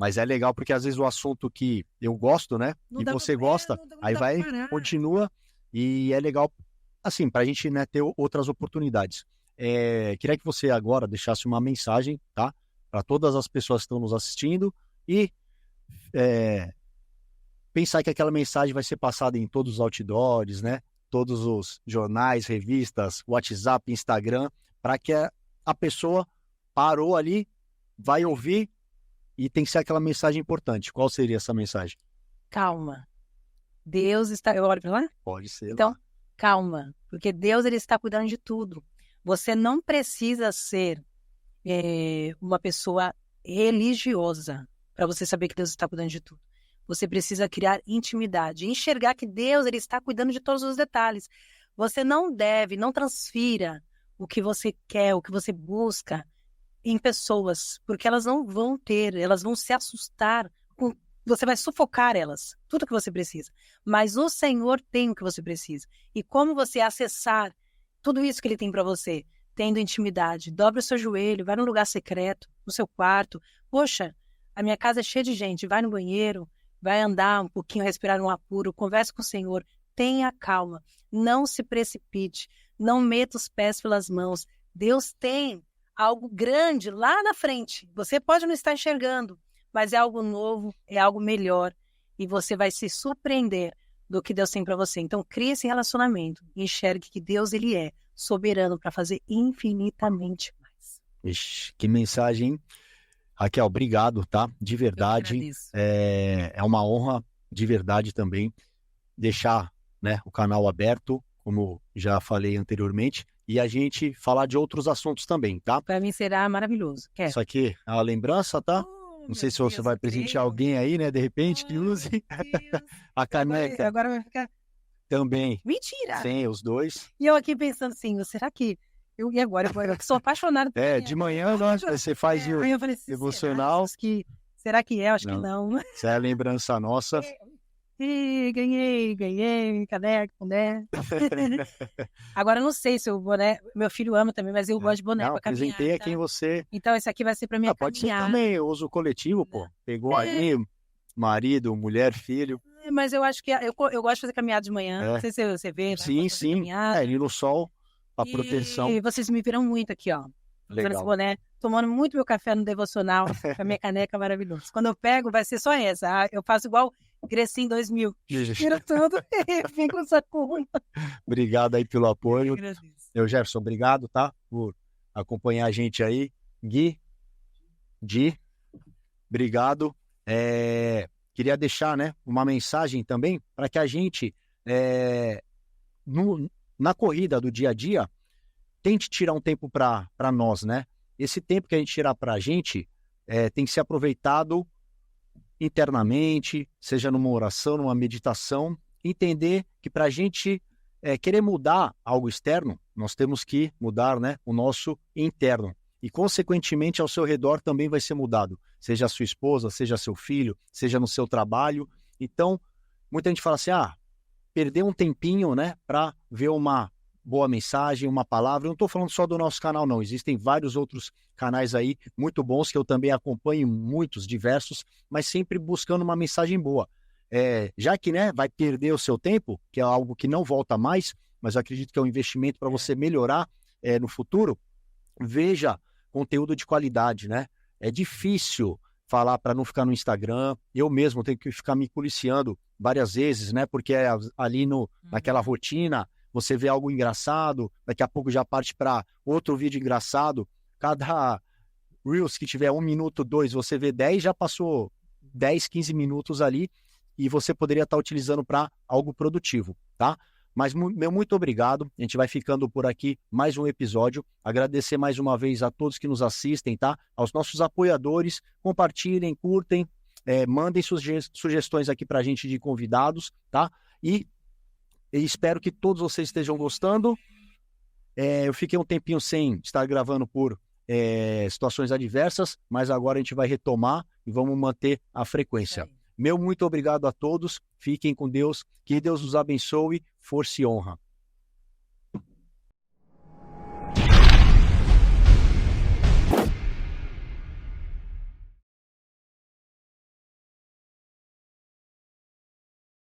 Mas é legal porque às vezes o assunto que eu gosto, né?
Não
E
dá
você
pra-
gosta,
não
aí
dá pra
vai,
parar.
continua, e é legal, assim, pra gente, né, ter outras oportunidades. Queria que você agora deixasse uma mensagem, tá? Para todas as pessoas que estão nos assistindo e pensar que aquela mensagem vai ser passada em todos os outdoors, né? Todos os jornais, revistas, WhatsApp, Instagram, para que a pessoa parou ali, vai ouvir e tem que ser aquela mensagem importante. Qual seria essa mensagem?
Calma. Deus está. Eu olho para lá?
Pode ser
Então,
lá.
calma. Porque Deus ele está cuidando de tudo. Você não precisa ser uma pessoa religiosa para você saber que Deus está cuidando de tudo. Você precisa criar intimidade, enxergar que Deus ele está cuidando de todos os detalhes. Você não transfira o que você quer, o que você busca em pessoas, porque elas não vão ter, elas vão se assustar, você vai sufocar elas, tudo que você precisa. Mas o Senhor tem o que você precisa. E como você acessar tudo isso que Ele tem para você? Tendo intimidade. Dobre o seu joelho, vai num lugar secreto, no seu quarto. Poxa, a minha casa é cheia de gente, vai no banheiro, vai andar um pouquinho, respirar um apuro, converse com o Senhor, tenha calma, não se precipite, não meta os pés pelas mãos. Deus tem algo grande lá na frente. Você pode não estar enxergando, mas é algo novo, é algo melhor e você vai se surpreender do que Deus tem para você. Então, crie esse relacionamento e enxergue que Deus ele é soberano para fazer infinitamente mais.
Ixi, que mensagem, hein? Raquel, obrigado, tá? De verdade.
agradeço.
É uma honra, de verdade também, deixar, né, o canal aberto, como já falei anteriormente, e a gente falar de outros assuntos também, tá?
Para mim será maravilhoso. Quer?
Isso aqui é uma lembrança, tá?
Oh,
Não sei se você vai presentear alguém aí, né? De repente, que use a caneca
Agora vai ficar.
também.
Mentira!
Sim, os dois.
E eu aqui pensando assim, será que. E agora? Eu sou apaixonada por
De manhã, você faz o
Aí eu falei assim,
devocional.
Será que é? Acho que
Não.
não.
Isso é a lembrança nossa.
Ih, ganhei, caneca, boné. Agora eu não sei se o boné, meu filho ama também, mas eu gosto de boné
Não,
para caminhar.
apresentei a
Tá?
quem você...
Então esse aqui vai ser para minha
Pode ser
caminhar.
também, uso coletivo, pô. Pegou ali, marido, mulher, filho.
Mas eu acho que eu gosto de fazer caminhada de manhã. Não sei se você vê.
Sim. Ali no sol, a proteção.
E vocês me viram muito aqui, ó. Usando esse boné, tomando muito meu café no devocional, com a minha caneca maravilhosa. Quando eu pego, vai ser só essa. Eu faço igual Cresci em 2000. Tiro tudo e fico com saco ruim.
Obrigado aí pelo apoio.
Eu
Jefferson, obrigado, tá? Por acompanhar a gente aí. Gui, obrigado. Queria deixar, né, uma mensagem também para que a gente, na corrida do dia a dia, tente tirar um tempo para nós, né? Esse tempo que a gente tirar para a gente tem que ser aproveitado internamente, seja numa oração, numa meditação, entender que para a gente querer mudar algo externo, nós temos que mudar, né, o nosso interno. E, consequentemente, ao seu redor também vai ser mudado. Seja a sua esposa, seja seu filho, seja no seu trabalho. Então, muita gente fala assim, perder um tempinho, né, para ver uma boa mensagem, uma palavra. Eu não estou falando só do nosso canal, não. Existem vários outros canais aí muito bons que eu também acompanho, muitos, diversos, mas sempre buscando uma mensagem boa. Já que, né, vai perder o seu tempo, que é algo que não volta mais, mas eu acredito que é um investimento para você melhorar no futuro, veja conteúdo de qualidade, né? É difícil falar para não ficar no Instagram. Eu mesmo tenho que ficar me policiando várias vezes, né? Porque ali naquela rotina, você vê algo engraçado, daqui a pouco já parte para outro vídeo engraçado. Cada Reels que tiver 1 minuto, 2, você vê 10, já passou 10, 15 minutos ali e você poderia estar utilizando para algo produtivo, tá? Mas meu muito obrigado, a gente vai ficando por aqui mais um episódio, agradecer mais uma vez a todos que nos assistem, tá? Aos nossos apoiadores, compartilhem, curtem, mandem sugestões aqui pra gente de convidados, tá? E espero que todos vocês estejam gostando. Eu fiquei um tempinho sem estar gravando por situações adversas, mas agora a gente vai retomar e vamos manter a frequência. Meu muito obrigado a todos, fiquem com Deus, que Deus os abençoe, força e honra.